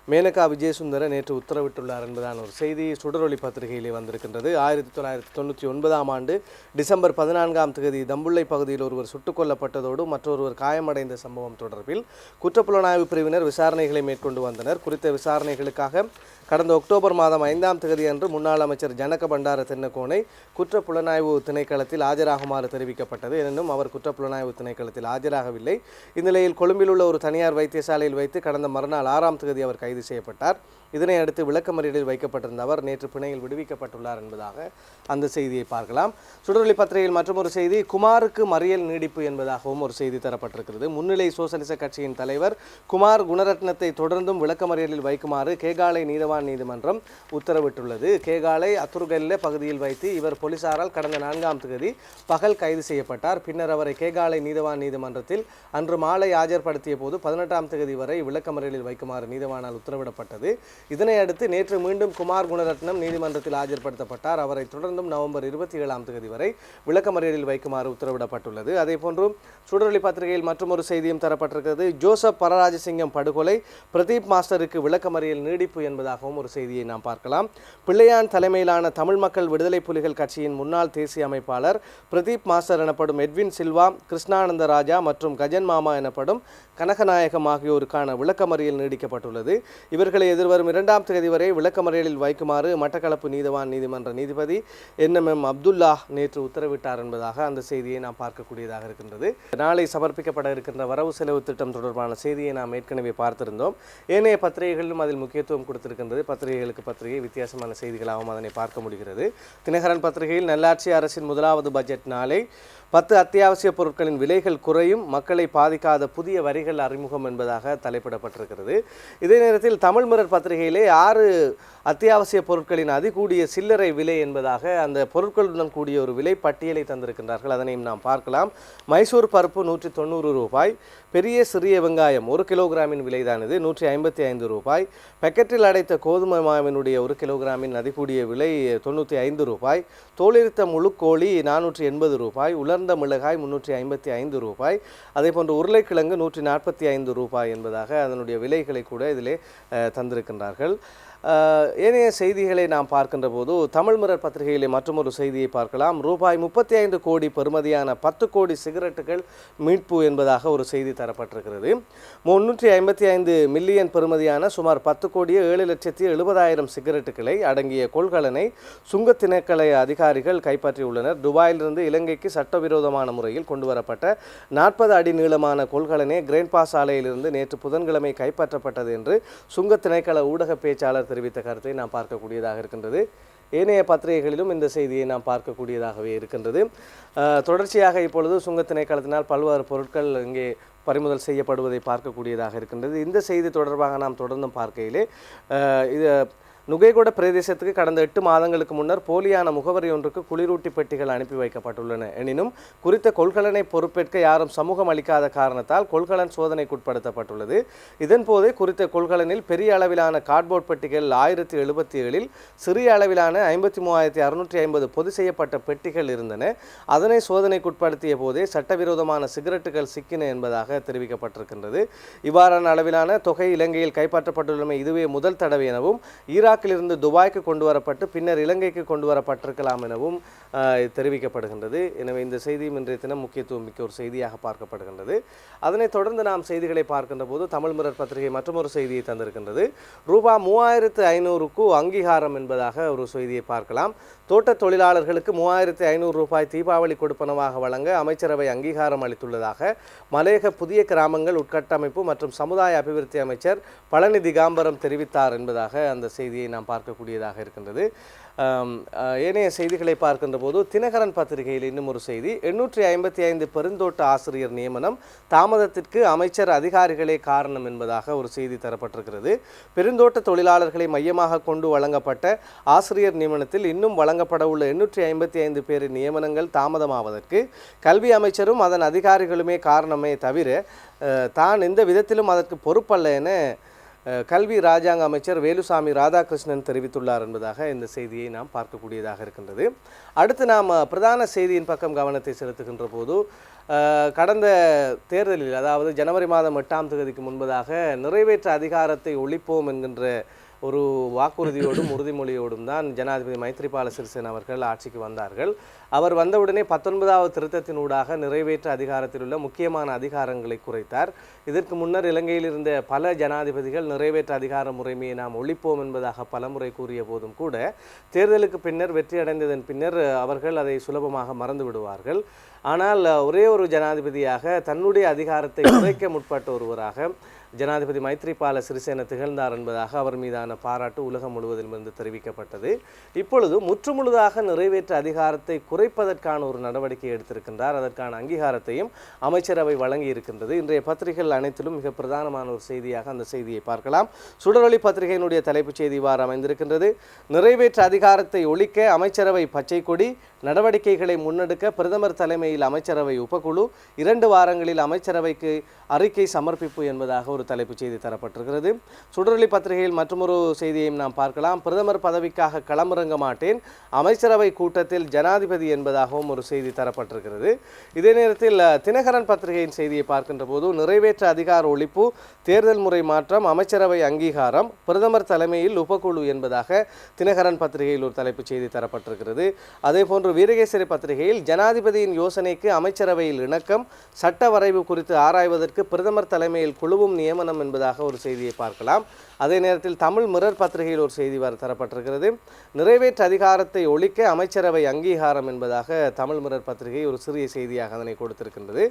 மேனகா விஜயசுந்தர நேற்று உத்தரவிட்டுள்ளார் என்பதான ஒரு செய்தி சுடரொளி பத்திரிகையிலே வந்திருக்கின்றது. 1999ஆம் ஆண்டு டிசம்பர் 14ஆம் தேதி தம்புள்ளை பகுதியில் ஒருவர் சுட்டுக் கொல்லப்பட்டதோடு மற்றொருவர் காயமடைந்த சம்பவம் தொடர்பில் குற்றப்புலனாய்வு பிரிவினர் விசாரணைகளை மேற்கொண்டு வந்தனர். குறித்த விசாரணைகளுக்காக கடந்த அக்டோபர் மாதம் 5ஆம் தேதி அன்று முன்னாள் அமைச்சர் ஜனக பண்டார தென்னகோனை குற்றப்புலனாய்வு திணைக்களத்தில் ஆஜராகுமாறு தெரிவிக்கப்பட்டது. எனினும் அவர் குற்றப்புலனாய்வு திணைக்களத்தில் ஆஜராகவில்லை. இந்நிலையில் கொழும்பில் உள்ள ஒரு தனியார் வைத்தியசாலையில் வைத்து கடந்த மறுநாள் 6ஆம் தேதி அவர் கைது செய்யப்பட்டார். இதனை அடுத்து விளக்கமறியலில் வைக்கப்பட்டிருந்த அவர் நேற்று பிணையில் விடுவிக்கப்பட்டுள்ளார் என்பதாக அந்த செய்தியை பார்க்கலாம். சுடரொளி பத்திரிகையில் மற்றொரு செய்தி, குமாருக்கு மறியல் நீடிப்பு என்பதாகவும் ஒரு செய்தி தரப்பட்டிருக்கிறது. முன்னிலை சோசலிச கட்சியின் தலைவர் குமார் குணரத்னத்தை தொடர்ந்தும் விளக்கமறியலில் வைக்குமாறு கேகாலை நீதவான் நீதிமன்றம் உத்தரவிட்டுள்ளது. கேகாலை அத்துர்கல்ல பகுதியில் வைத்து இவர் போலீசாரால் கடந்த 4ஆம் தேதி பகல் கைது செய்யப்பட்டார். பின்னர் அவரை கேகாலை நீதவான் நீதிமன்றத்தில் அன்று மாலை ஆஜர்படுத்திய போது 18ஆம் தேதி வரை விளக்கமறியலில் வைக்குமாறு நீதவானால் உத்தரவிடப்பட்டது. இதனை அடுத்து நேற்று மீண்டும் குமார் குணரட்னம் நீதிமன்றத்தில் ஆஜர்படுத்தப்பட்டார். அவரை தொடர்ந்தும் நவம்பர் 27ஆம் தேதி வரை விளக்கமறியலில் வைக்குமாறு உத்தரவிடப்பட்டுள்ளது. அதேபோன்று சுடரொளி பத்திரிகையில் மற்றொரு செய்தியும் தரப்பட்டிருக்கிறது. ஜோசப் பரராஜசிங்கம் படுகொலை, பிரதீப் மாஸ்டருக்கு விளக்கமறியல் நீடிப்பு என்பதாகவும் ஒரு செய்தியை நாம் பார்க்கலாம். பிள்ளையான் தலைமையிலான தமிழ் மக்கள் விடுதலை புலிகள் கட்சியின் முன்னாள் தேசிய அமைப்பாளர் பிரதீப் மாஸ்டர் எனப்படும் எட்வின் சில்வா, கிருஷ்ணானந்த ராஜா மற்றும் கஜன் மாமா எனப்படும் கனகநாயகம் ஆகியோருக்கான விளக்கமறியல் நீடிக்கப்பட்டுள்ளது. இவர்களை எதிர்வரும் 2ஆம் தேதி வரை விளக்கமறியலில் வைக்குமாறு மட்டக்களப்பு நீதவான் நீதிமன்ற நீதிபதி NMM அப்துல்லா நேற்று உத்தரவிட்டார் என்பதாக அந்த செய்தியை நாம் பார்க்கக்கூடியதாக இருக்கின்றது. நாளை சமர்ப்பிக்கப்பட இருக்கின்ற வரவு செலவு திட்டம் தொடர்பான செய்தியை நாம் ஏற்கனவே பார்த்திருந்தோம். ஏனைய பத்திரிகைகளிலும் அதில் முக்கியத்துவம் கொடுத்திருக்கின்றது. பத்திரிகைகளுக்கு பத்திரிகை வித்தியாசமான செய்திகளாகவும் அதனை பார்க்க முடிகிறது. தினகரன் பத்திரிகையில் நல்லாட்சி அரசின் முதலாவது பட்ஜெட் நாளை 10 அத்தியாவசிய பொருட்களின் விலைகள் குறையும், மக்களை பாதிக்காத புதிய வரிகள் அறிமுகம் என்பதாக தலைப்பிடப்பட்டிருக்கிறது. இதே நேரத்தில் தமிழ் மிரர் பத்திரிகையிலே 6 அத்தியாவசிய பொருட்களின் அதிகூடிய சில்லறை விலை என்பதாக அந்த பொருட்களுடன் கூடிய ஒரு விலை பட்டியலை தந்திருக்கின்றார்கள். அதனையும் நாம் பார்க்கலாம். மைசூர் பருப்பு 190 ரூபாய், பெரிய சிறிய வெங்காயம் 1 கிலோகிராமின் விலைதான் இது 155 ரூபாய், பேக்கெட்டில் அடைத்த கோதுமை மாவினுடைய 1 கிலோகிராமின் அதிகூடிய விலை 95 ரூபாய், தோலிருத்த முழு கோழி 480 ரூபாய், உலர்ந்த மிளகாய் 355 ரூபாய், அதே போன்று உருளைக்கிழங்கு 145 ரூபாய் என்பதாக அதனுடைய விலைகளை கூட இதிலே தந்திருக்கின்றார்கள். ஏனைய செய்திகளை நாம் பார்க்கின்ற போது தமிழ் மிரர் பத்திரிகையிலே மற்றொரு செய்தியை பார்க்கலாம். ரூபாய் 35 கோடி பெறுமதியான 10 கோடி சிகரெட்டுகள் மீட்பு என்பதாக ஒரு செய்தி தரப்பட்டிருக்கிறது. 355 மில்லியன் பெறுமதியான சுமார் 10 கோடியே 7,70,000 சிகரெட்டுகளை அடங்கிய கொள்கலனை சுங்க திணைக்கள அதிகாரிகள் கைப்பற்றியுள்ளனர். துபாயிலிருந்து இலங்கைக்கு சட்டவிரோதமான முறையில் கொண்டுவரப்பட்ட 40 அடி நீளமான கொள்கலனே கிரேண்ட் பாஸ் சாலையிலிருந்து நேற்று புதன்கிழமை கைப்பற்றப்பட்டது என்று சுங்க திணைக்கள ஊடக பேச்சாளர் தெரிவித்த கருத்தை நாம் பார்க்கக்கூடியதாக இருக்கின்றது. ஏனைய பத்திரிகைகளிலும் இந்த செய்தியை நாம் பார்க்கக்கூடியதாகவே இருக்கின்றது. தொடர்ச்சியாக இப்பொழுது சுங்க திணைக்களத்தினால் பல்வேறு பொருட்கள் இங்கே பறிமுதல் செய்யப்படுவதை பார்க்கக்கூடியதாக இருக்கின்றது. இந்த செய்தி தொடர்பாக நாம் தொடர்ந்தும் பார்க்கையிலே இது நுகைகொட பிரதேசத்துக்கு கடந்த 8 மாதங்களுக்கு முன்னர் போலியான முகவரி ஒன்றுக்கு குளிரூட்டி பெட்டிகள் அனுப்பி வைக்கப்பட்டுள்ளன. எனினும் குறித்த கொள்கலனை பொறுப்பேற்க யாரும் சமூகம் அளிக்காத காரணத்தால் கொள்கலன் சோதனைக்குட்படுத்தப்பட்டுள்ளது. இதன்போது குறித்த கொள்கலனில் பெரிய அளவிலான கார்ட்போர்ட் பெட்டிகள் 1077இல் சிறிய அளவிலான 53,650 பொது செய்யப்பட்ட பெட்டிகள் இருந்தன. அதனை சோதனைக்குட்படுத்திய போதே சட்டவிரோதமான சிகரெட்டுகள் சிக்கின என்பதாக தெரிவிக்கப்பட்டிருக்கின்றது. இவ்வாறான அளவிலான தொகை இலங்கையில் கைப்பற்றப்பட்டுள்ளமை இதுவே முதல் தடவை எனவும் ஈராக்கிலிருந்து துபாய்க்கு கொண்டு வரப்பட்டு பின்னர் இலங்கைக்கு கொண்டு வரப்பட்டிருக்கலாம் எனவும் தெரிவிக்கப்படுகின்றது. எனவே இந்த செய்தியும் இன்றைய தினம் முக்கியத்துவம் மிக்க ஒரு செய்தியாக பார்க்கப்படுகின்றது. அதனைத் தொடர்ந்து நாம் செய்திகளை பார்க்கின்ற போது தமிழ் மிரர் பத்திரிகை மற்றொரு செய்தியை தந்திருக்கின்றது. ரூபாய் 3,500க்கு அங்கீகாரம் என்பதாக ஒரு செய்தியை பார்க்கலாம். தோட்ட தொழிலாளர்களுக்கு 3,500 ரூபாய் தீபாவளி கொடுப்பனவாக வழங்க அமைச்சரவை அங்கீகாரம் அளித்துள்ளதாக மலையக புதிய கிராமங்கள் உட்கட்டமைப்பு மற்றும் சமுதாய அபிவிருத்தி அமைச்சர் பழனி திகாம்பரம் தெரிவித்தார் என்பதாக அந்த செய்தியை நாம் பார்க்கக்கூடியதாக இருக்கின்றது. ஏனைய செய்திகளை பார்க்கின்ற போது தினகரன் பத்திரிகையில் இன்னும் ஒரு செய்தி. 855 பெருந்தோட்ட ஆசிரியர் நியமனம் தாமதத்திற்கு அமைச்சர் அதிகாரிகளே காரணம் என்பதாக ஒரு செய்தி தரப்பட்டிருக்கிறது. பெருந்தோட்ட தொழிலாளர்களை மையமாக கொண்டு வழங்கப்பட்ட ஆசிரியர் நியமனத்தில் இன்னும் வழங்கப்பட உள்ள 855 பேரின் நியமனங்கள் தாமதமாவதற்கு கல்வி அமைச்சரும் அதன் அதிகாரிகளுமே காரணமே தவிர தான் எந்த விதத்திலும் அதற்கு பொறுப்பல்ல என கல்வி ராஜாங்க அமைச்சர் வேலுசாமி ராதாகிருஷ்ணன் தெரிவித்துள்ளார் என்பதாக இந்த செய்தியை நாம் பார்க்கக்கூடியதாக இருக்கின்றது. அடுத்து நாம் பிரதான செய்தியின் பக்கம் கவனத்தை செலுத்துகின்ற போது கடந்த தேர்தலில், அதாவது ஜனவரி மாதம் 8ஆம் தேதிக்கு முன்பதாக நிறைவேற்ற அதிகாரத்தை ஒழிப்போம் என்கின்ற ஒரு வாக்குறுதியோடும் உறுதிமொழியோடும் தான் ஜனாதிபதி மைத்ரிபால சிறிசேன அவர்கள் ஆட்சிக்கு வந்தார்கள். அவர் வந்தவுடனே 19வது திருத்தத்தினூடாக நிறைவேற்ற அதிகாரத்தில் உள்ள முக்கியமான அதிகாரங்களை குறைத்தார். இதற்கு முன்னர் இலங்கையில் இருந்த பல ஜனாதிபதிகள் நிறைவேற்ற அதிகார முறைமையை நாம் ஒழிப்போம் என்பதாக பலமுறை கூறிய போதும் கூட தேர்தலுக்கு பின்னர் வெற்றியடைந்ததன் பின்னர் அவர்கள் அதை சுலபமாக மறந்து விடுவார்கள். ஆனால் ஒரே ஒரு ஜனாதிபதியாக தன்னுடைய அதிகாரத்தை குறைக்க முற்பட்ட ஒருவராக ஜனாதிபதி மைத்ரிபால சிறிசேன திகழ்ந்தார் என்பதாக அவர் மீதான பாராட்டு உலகம் முழுவதிலிருந்து தெரிவிக்கப்பட்டது. இப்பொழுது முற்றுமுழுதாக நிறைவேற்ற அதிகாரத்தை குறைப்பதற்கான ஒரு நடவடிக்கை எடுத்திருக்கின்றார். அதற்கான அங்கீகாரத்தையும் அமைச்சரவை வழங்கி இருக்கின்றது. இன்றைய பத்திரிகைகள் அனைத்திலும் மிக பிரதானமான ஒரு செய்தியாக அந்த செய்தியை பார்க்கலாம். சுடரொளி பத்திரிகையினுடைய தலைப்புச் செய்தி இவ்வாறு அமைந்திருக்கின்றது. நிறைவேற்று அதிகாரத்தை ஒழிக்க அமைச்சரவை பச்சை கொடி, நடவடிக்கைகளை முன்னெடுக்க பிரதமர் தலைமையில் அமைச்சரவை உபகுழு, 2 வாரங்களில் அமைச்சரவைக்கு அறிக்கை சமர்ப்பிப்பு என்பதாக ஒரு தலைப்புச் செய்தி தரப்பட்டிருக்கிறது. சுடரொளி பத்திரிகையில் மற்றொரு செய்தியையும் நாம் பார்க்கலாம். பிரதமர் பதவிக்காக களமிறங்க மாட்டேன், அமைச்சரவை கூட்டத்தில் ஜனாதிபதி என்பதாகவும் ஒரு செய்தி தரப்பட்டிருக்கிறது. இதே நேரத்தில் தினகரன் பத்திரிகையின் செய்தியை பார்க்கின்ற போது, நிறைவேற்று அதிகார ஒழிப்பு, தேர்தல் முறை மாற்றம், அமைச்சரவை அங்கீகாரம், பிரதமர் தலைமையில் உபகுழு என்பதாக தினகரன் பத்திரிகையில் ஒரு தலைப்புச் செய்தி தரப்பட்டிருக்கிறது. அதேபோன்று வீரகேசரி பத்திரிகையில் ஜனாதிபதியின் யோசனைக்கு அமைச்சரவையில் இணக்கம், சட்ட வரைவு குறித்து ஆராய்வதற்கு பிரதமர் தலைமையில் குழுவும் நியமனம் என்பதாக ஒரு செய்தியை பார்க்கலாம். அதே நேரத்தில் தமிழ் மிரர் பத்திரிகையில் ஒரு செய்தி தரப்பட்டிருக்கிறது. நிறைவேற்று அதிகாரத்தை ஒழிக்க அமைச்சரவை அங்கீகாரம் என்பதாக தமிழ் மிரர் பத்திரிகை ஒரு சிறிய செய்தியாக அதனை கொடுத்திருக்கின்றது.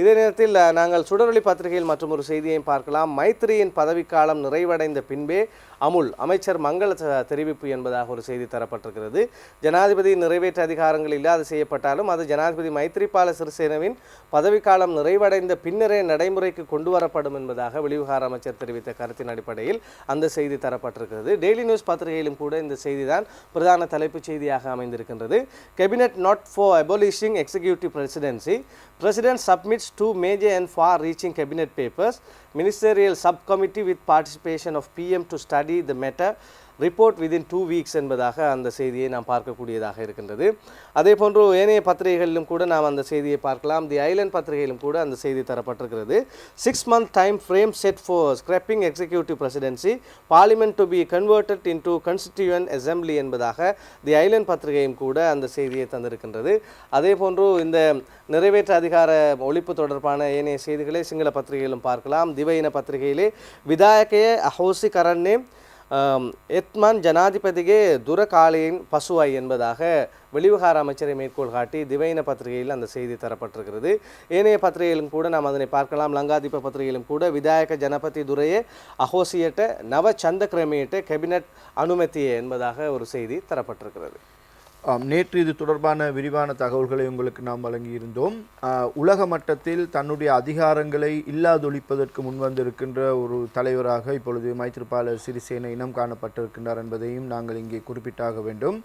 இதே நேரத்தில் நாங்கள் சுடரொளி பத்திரிகையில் மற்றும் ஒரு செய்தியையும் பார்க்கலாம். மைத்திரியின் பதவிக்காலம் நிறைவடைந்த பின்பே அமுல், அமைச்சர் மங்கள தெரிவிப்பு என்பதாக ஒரு செய்தி தரப்பட்டிருக்கிறது. ஜனாதிபதி நிறைவேற்று அதிகாரங்கள் இல்லாது செய்யப்பட்டாலும் அது ஜனாதிபதி மைத்திரிபால சிறிசேனவின் பதவிக்காலம் நிறைவடைந்த பின்னரே நடைமுறைக்கு கொண்டு வரப்படும் என்பதாக வெளிவிவகார அமைச்சர் தெரிவித்த கருத்தின் அடிப்படையில் அந்த செய்தி தரப்பட்டிருக்கிறது. டெய்லி நியூஸ் பத்திரிகையிலும் கூட இந்த செய்தி தான் பிரதான தலைப்புச் செய்தியாக அமைந்திருக்கின்றது. Cabinet not for abolishing executive presidency, president submits 2 major and far reaching cabinet papers, ministerial subcommittee with participation of PM to study the matter, report within 2 weeks என்பதாக அந்த செய்தியை நாம் பார்க்கக்கூடியதாக இருக்கின்றது. அதே போன்று ஏனைய பத்திரிகைகளிலும் கூட நாம் அந்த செய்தியை பார்க்கலாம். தி ஐலண்ட் பத்திரிகையிலும் கூட அந்த செய்தி தரப்பட்டிருக்கிறது. 6 month time frame set for scrapping executive presidency, parliament to be converted into constituent assembly என்பதாக தி ஐலண்ட் பத்திரிகையும் கூட அந்த செய்தியை தந்திருக்கின்றது. அதே போன்று இந்த நிறைவேற்று அதிகார ஒழிப்பு தொடர்பான ஏனைய செய்திகளை சிங்கள பத்திரிகையிலும் பார்க்கலாம். திவையின பத்திரிகையிலே விதாயகைய அஹோசி கரண்ணே எத்மான் ஜனாதிபதிಗೆ துரகாலியின் பசுவை என்பதாக வெளிவிவகார அமைச்சரை மேற்கோள் காட்டி திவையின பத்திரிகையில் அந்த செய்தி தரப்பட்டிருக்கிறது. ஏனைய பத்திரிகையிலும் கூட நாம் அதனை பார்க்கலாம். லங்காதீப பத்திரிகையிலும் கூட விதாயக ஜனபதி துரையே அஹோசியட்ட நவ சந்தக்கிரமியிட்ட கேபினட் அனுமதியே என்பதாக ஒரு செய்தி தரப்பட்டிருக்கிறது. நேற்று இது தொடர்பான விரிவான தகவல்களை உங்களுக்கு நாம் வழங்கியிருந்தோம். உலக மட்டத்தில் தன்னுடைய அதிகாரங்களை இல்லாதொழிப்பதற்கு முன்வந்திருக்கின்ற ஒரு தலைவராக இப்பொழுது மைத்ரிபால சிறிசேன இனம் காணப்பட்டிருக்கின்றார் என்பதையும் நாங்கள் இங்கே குறிப்பிட்டாக வேண்டும்.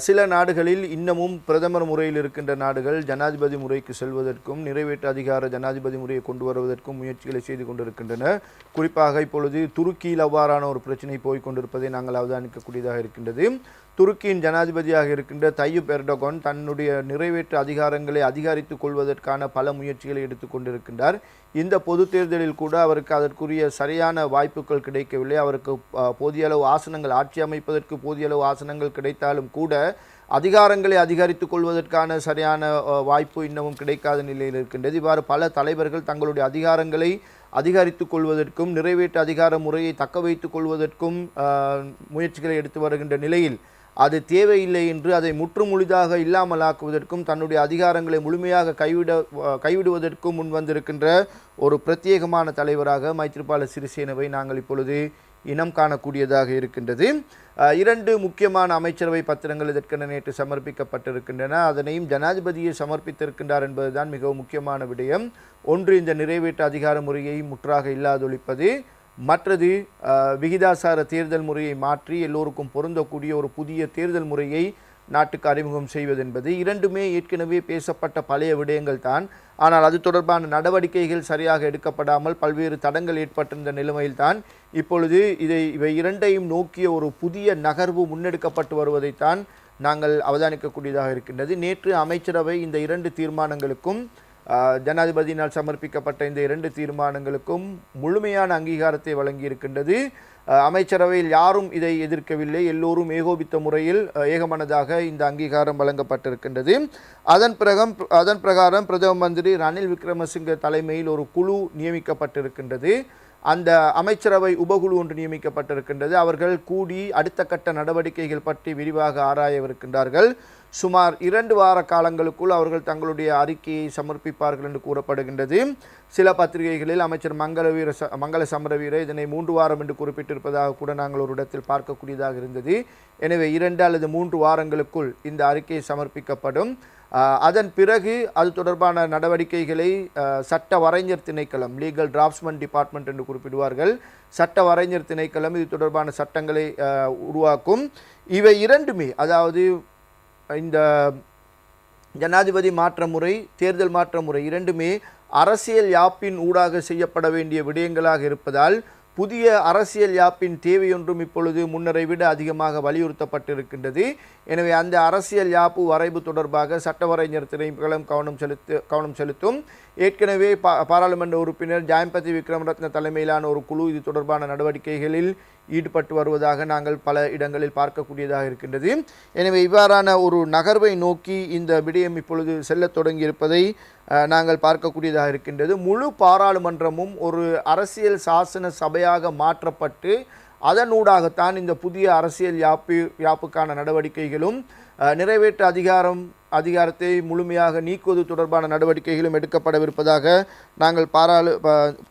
சில நாடுகளில் இன்னமும் பிரதமர் முறையில் இருக்கின்ற நாடுகள் ஜனாதிபதி முறைக்கு செல்வதற்கும் நிறைவேற்று அதிகார ஜனாதிபதி முறையை கொண்டு வருவதற்கும் முயற்சிகளை செய்து கொண்டிருக்கின்றன. குறிப்பாக இப்பொழுது துருக்கியில் அவ்வாறான ஒரு பிரச்சனை போய்கொண்டிருப்பதை நாங்கள் அவதானிக்கக்கூடியதாக இருக்கின்றது. துருக்கியின் ஜனாதிபதியாக இருக்கின்ற தையூப் எர்டோகன் தன்னுடைய நிறைவேற்று அதிகாரங்களை அதிகரித்துக் கொள்வதற்கான பல முயற்சிகளை எடுத்துக்கொண்டிருக்கின்றார். இந்த பொது தேர்தலில் கூட அவருக்கு அதற்குரிய சரியான வாய்ப்புகள் கிடைக்கவில்லை. அவருக்கு போதிய அளவு ஆசனங்கள், ஆட்சி அமைப்பதற்கு போதிய அளவு ஆசனங்கள் கிடைத்தாலும் கூட அதிகாரங்களை அதிகரித்துக் கொள்வதற்கான சரியான வாய்ப்பு இன்னமும் கிடைக்காத நிலையில் இருக்கின்றது. இவ்வாறு பல தலைவர்கள் தங்களுடைய அதிகாரங்களை அதிகரித்துக் கொள்வதற்கும் நிறைவேற்று அதிகார முறையை தக்க வைத்துக் கொள்வதற்கும் முயற்சிகளை எடுத்து வருகின்ற நிலையில் அது தேவையில்லை என்று அதை முற்றுமுழுதாக இல்லாமலாக்குவதற்கும் தன்னுடைய அதிகாரங்களை முழுமையாக கைவிடுவதற்கும் முன்வந்திருக்கின்ற ஒரு பிரத்யேகமான தலைவராக மைத்ரிபால சிறிசேனவை நாங்கள் இப்பொழுது இனம் காணக்கூடியதாக இருக்கின்றது. 2 முக்கியமான அமைச்சரவை பத்திரங்கள் இதற்கென நேற்று சமர்ப்பிக்கப்பட்டிருக்கின்றன. அதனையும் ஜனாதிபதியை சமர்ப்பித்திருக்கின்றார் என்பதுதான் மிகவும் முக்கியமான விடயம். ஒன்று, இந்த நிறைவேற்று அதிகார முறையை முற்றாக இல்லாதொழிப்பது. மற்றது, விகிதாசார தேர்தல் முறையை மாற்றி எல்லோருக்கும் பொருந்தக்கூடிய ஒரு புதிய தேர்தல் முறையை நாட்டுக்கு அறிமுகம் செய்வது என்பது. இரண்டுமே ஏற்கனவே பேசப்பட்ட பழைய விடயங்கள் தான். ஆனால் அது தொடர்பான நடவடிக்கைகள் சரியாக எடுக்கப்படாமல் பல்வேறு தடங்கள் ஏற்பட்டிருந்த நிலைமையில்தான் இப்பொழுது இவை இரண்டையும் நோக்கிய ஒரு புதிய நகர்வு முன்னெடுக்கப்பட்டு வருவதைத்தான் நாங்கள் அவதானிக்கக்கூடியதாக இருக்கின்றது. நேற்று அமைச்சரவை இந்த 2 தீர்மானங்களுக்கும் ஜனாதிபதியினால் சமர்ப்பிக்கப்பட்ட இந்த 2 தீர்மானங்களுக்கும் முழுமையான அங்கீகாரத்தை வழங்கியிருக்கின்றது. அமைச்சரவையில் யாரும் இதை எதிர்க்கவில்லை. எல்லோரும் ஏகோபித்த முறையில் ஏகமனதாக இந்த அங்கீகாரம் வழங்கப்பட்டிருக்கின்றது. அதன் பிரகாரம் பிரதம மந்திரி ரணில் விக்ரமசிங்க தலைமையில் ஒரு குழு நியமிக்கப்பட்டிருக்கின்றது. அந்த அமைச்சரவை உபகுழு ஒன்று நியமிக்கப்பட்டிருக்கின்றது. அவர்கள் கூடி அடுத்த கட்ட நடவடிக்கைகள் பற்றி விரிவாக ஆராயவிருக்கின்றார்கள். சுமார் 2 வார காலங்களுக்குள் அவர்கள் தங்களுடைய அறிக்கையை சமர்ப்பிப்பார்கள் என்று கூறப்படுகின்றது. சில பத்திரிகைகளில் அமைச்சர் மங்கள சமரவீர இதனை 3 வாரம் என்று குறிப்பிட்டிருப்பதாக கூட நாங்கள் ஒரு இடத்தில் பார்க்கக்கூடியதாக இருந்தது. எனவே 2 அல்லது 3 வாரங்களுக்குள் இந்த அறிக்கை சமர்ப்பிக்கப்படும். அதன் பிறகு அது தொடர்பான நடவடிக்கைகளை சட்ட வரைஞர் திணைக்களம், லீகல் டிராஃப்ட்ஸ்மேன் டிபார்ட்மெண்ட் என்று குறிப்பிடுவார்கள், சட்ட வரைஞர் திணைக்களம் இது தொடர்பான சட்டங்களை உருவாக்கும். இவை இரண்டுமே, அதாவது இந்த ஜனாதிபதி மாற்ற முறை, தேர்தல் மாற்ற முறை இரண்டுமே அரசியல் யாப்பின் ஊடாக செய்யப்பட வேண்டிய விடயங்களாக இருப்பதால் புதிய அரசியல் யாப்பின் தேவையொன்றும் இப்பொழுது முன்னரை விட அதிகமாக வலியுறுத்தப்பட்டிருக்கின்றது. எனவே அந்த அரசியல் யாப்பு வரைவு தொடர்பாக சட்ட வரைஞர் திணைக்களம் கவனம் செலுத்தும். ஏற்கனவே பாராளுமன்ற உறுப்பினர் ஜாயம்பதி விக்ரமரத்ன தலைமையிலான ஒரு குழு இது தொடர்பான நடவடிக்கைகளில் ஈடுபட்டு வருவதாக நாங்கள் பல இடங்களில் பார்க்கக்கூடியதாக இருக்கின்றது. எனவே இவ்வாறான ஒரு நகர்வை நோக்கி இந்த விடயம் இப்பொழுது செல்லத் தொடங்கியிருப்பதை நாங்கள் பார்க்கக்கூடியதாக இருக்கின்றது. முழு பாராளுமன்றமும் ஒரு அரசியல் சாசன சபையாக மாற்றப்பட்டு அதனூடாகத்தான் இந்த புதிய அரசியல் யாப்புக்கான நடவடிக்கைகளும் நிறைவேற்று அதிகாரத்தை முழுமையாக நீக்குவது தொடர்பான நடவடிக்கைகளும் எடுக்கப்படவிருப்பதாக நாங்கள்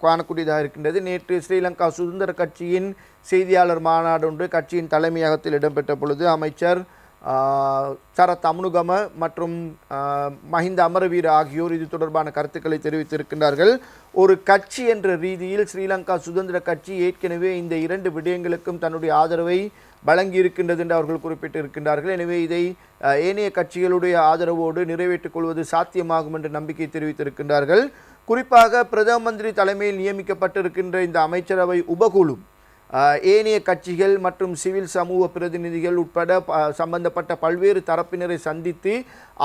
காணக்கூடியதாக இருக்கின்றது. நேற்று ஸ்ரீலங்கா சுதந்திர கட்சியின் செய்தியாளர் மாநாடு ஒன்று கட்சியின் தலைமையகத்தில் இடம்பெற்ற பொழுது அமைச்சர் சரத் அமுனுகம மற்றும் மஹிந்த அமரவீர ஆகியோர் இது தொடர்பான கருத்துக்களை தெரிவித்திருக்கின்றார்கள். ஒரு கட்சி என்ற ரீதியில் ஸ்ரீலங்கா சுதந்திர கட்சி ஏற்கனவே இந்த 2 விடயங்களுக்கும் தன்னுடைய ஆதரவை வழங்கி இருக்கின்றது என்று அவர்கள் குறிப்பிட்டிருக்கின்றார்கள். எனவே இதை ஏனைய கட்சிகளுடைய ஆதரவோடு நிறைவேற்றிக் கொள்வது சாத்தியமாகும் என்று நம்பிக்கை தெரிவித்திருக்கின்றார்கள். குறிப்பாக பிரதம மந்திரி தலைமையில் நியமிக்கப்பட்டிருக்கின்ற இந்த அமைச்சரவை உபகுழு ஏனைய கட்சிகள் மற்றும் சிவில் சமூக பிரதிநிதிகள் உட்பட சம்பந்தப்பட்ட பல்வேறு தரப்பினரை சந்தித்து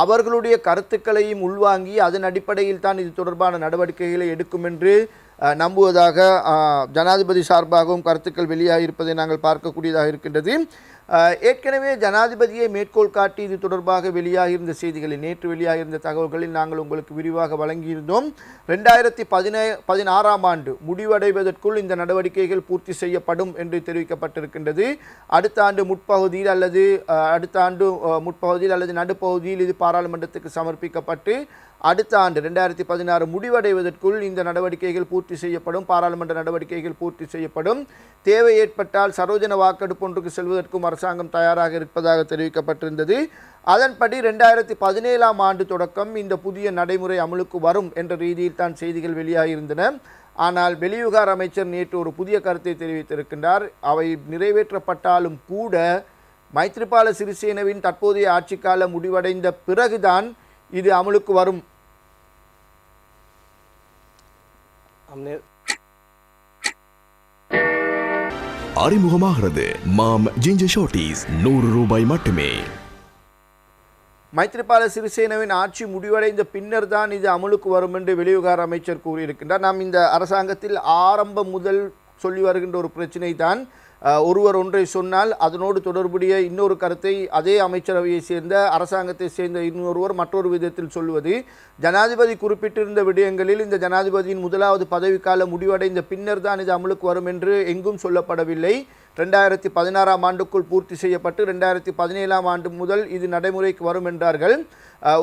அவர்களுடைய கருத்துக்களையும் உள்வாங்கி அதன் அடிப்படையில் தான் இது தொடர்பான நடவடிக்கைகளை எடுக்கும் என்று நம்புவதாக ஜனாதிபதி சார்பாகவும் கருத்துக்கள் வெளியாகியிருப்பதை நாங்கள் பார்க்கக்கூடியதாக இருக்கின்றது. ஏற்கனவே ஜனாதிபதியை மேற்கோள் காட்டி இது தொடர்பாக வெளியாகியிருந்த செய்திகளில், நேற்று வெளியாகியிருந்த தகவல்களில் நாங்கள் உங்களுக்கு விரிவாக வழங்கியிருந்தோம். 2016ஆம் ஆண்டு முடிவடைவதற்குள் இந்த நடவடிக்கைகள் பூர்த்தி செய்யப்படும் என்று தெரிவிக்கப்பட்டிருக்கின்றது. அடுத்த ஆண்டு முற்பகுதியில் அல்லது நடுப்பகுதியில் இது பாராளுமன்றத்துக்கு சமர்ப்பிக்கப்பட்டு அடுத்த ஆண்டு 2016 முடிவடைவதற்குள் இந்த நடவடிக்கைகள் பூர்த்தி செய்யப்படும், பாராளுமன்ற நடவடிக்கைகள் பூர்த்தி செய்யப்படும். தேவை ஏற்பட்டால் சரோஜன வாக்கெடுப்பு ஒன்றுக்கு செல்வதற்கும் அரசாங்கம் தயாராக இருப்பதாக தெரிவிக்கப்பட்டிருந்தது. அதன்படி 2017ஆம் ஆண்டு தொடக்கம் இந்த புதிய நடைமுறை அமலுக்கு வரும் என்ற ரீதியில் தான் செய்திகள் வெளியாகியிருந்தன. ஆனால் வெளிவிவகார அமைச்சர் நேற்று ஒரு புதிய கருத்தை தெரிவித்திருக்கின்றார். அவை நிறைவேற்றப்பட்டாலும் கூட மைத்ரிபால சிறிசேனவின் தற்போதைய ஆட்சிக்காலம் முடிவடைந்த பிறகுதான் இது அமலுக்கு வரும். அறிமுகமாகிறது மாம் ஜிஞ்சர் ஷார்ட்டீஸ், 100 ரூபாய் மட்டுமே. மைத்ரிபால சிறிசேனவின் ஆட்சி முடிவடைந்த பின்னர் தான் இது அமலுக்கு வரும் என்று வெளிவிவகார அமைச்சர் கூறியிருக்கின்றார். நாம் இந்த அரசாங்கத்தில் ஆரம்பம் முதல் சொல்லி வருகின்ற ஒரு பிரச்சினை தான், ஒருவர் ஒன்றை சொன்னால் அதனோடு தொடர்புடைய இன்னொரு கருத்தை அதே அமைச்சரவையை சேர்ந்த அரசாங்கத்தை சேர்ந்த இன்னொருவர் மற்றொரு விதத்தில் சொல்வது. ஜனாதிபதி குறிப்பிட்டிருந்த விடயங்களில் இந்த ஜனாதிபதியின் முதலாவது பதவிக்காலம் முடிவடைந்த பின்னர் தான் இது அமலுக்கு வரும் என்று எங்கும் சொல்லப்படவில்லை. 2016ஆம் ஆண்டுக்குள் பூர்த்தி செய்யப்பட்டு 2017ஆம் ஆண்டு முதல் இது நடைமுறைக்கு வரும் என்றார்கள்.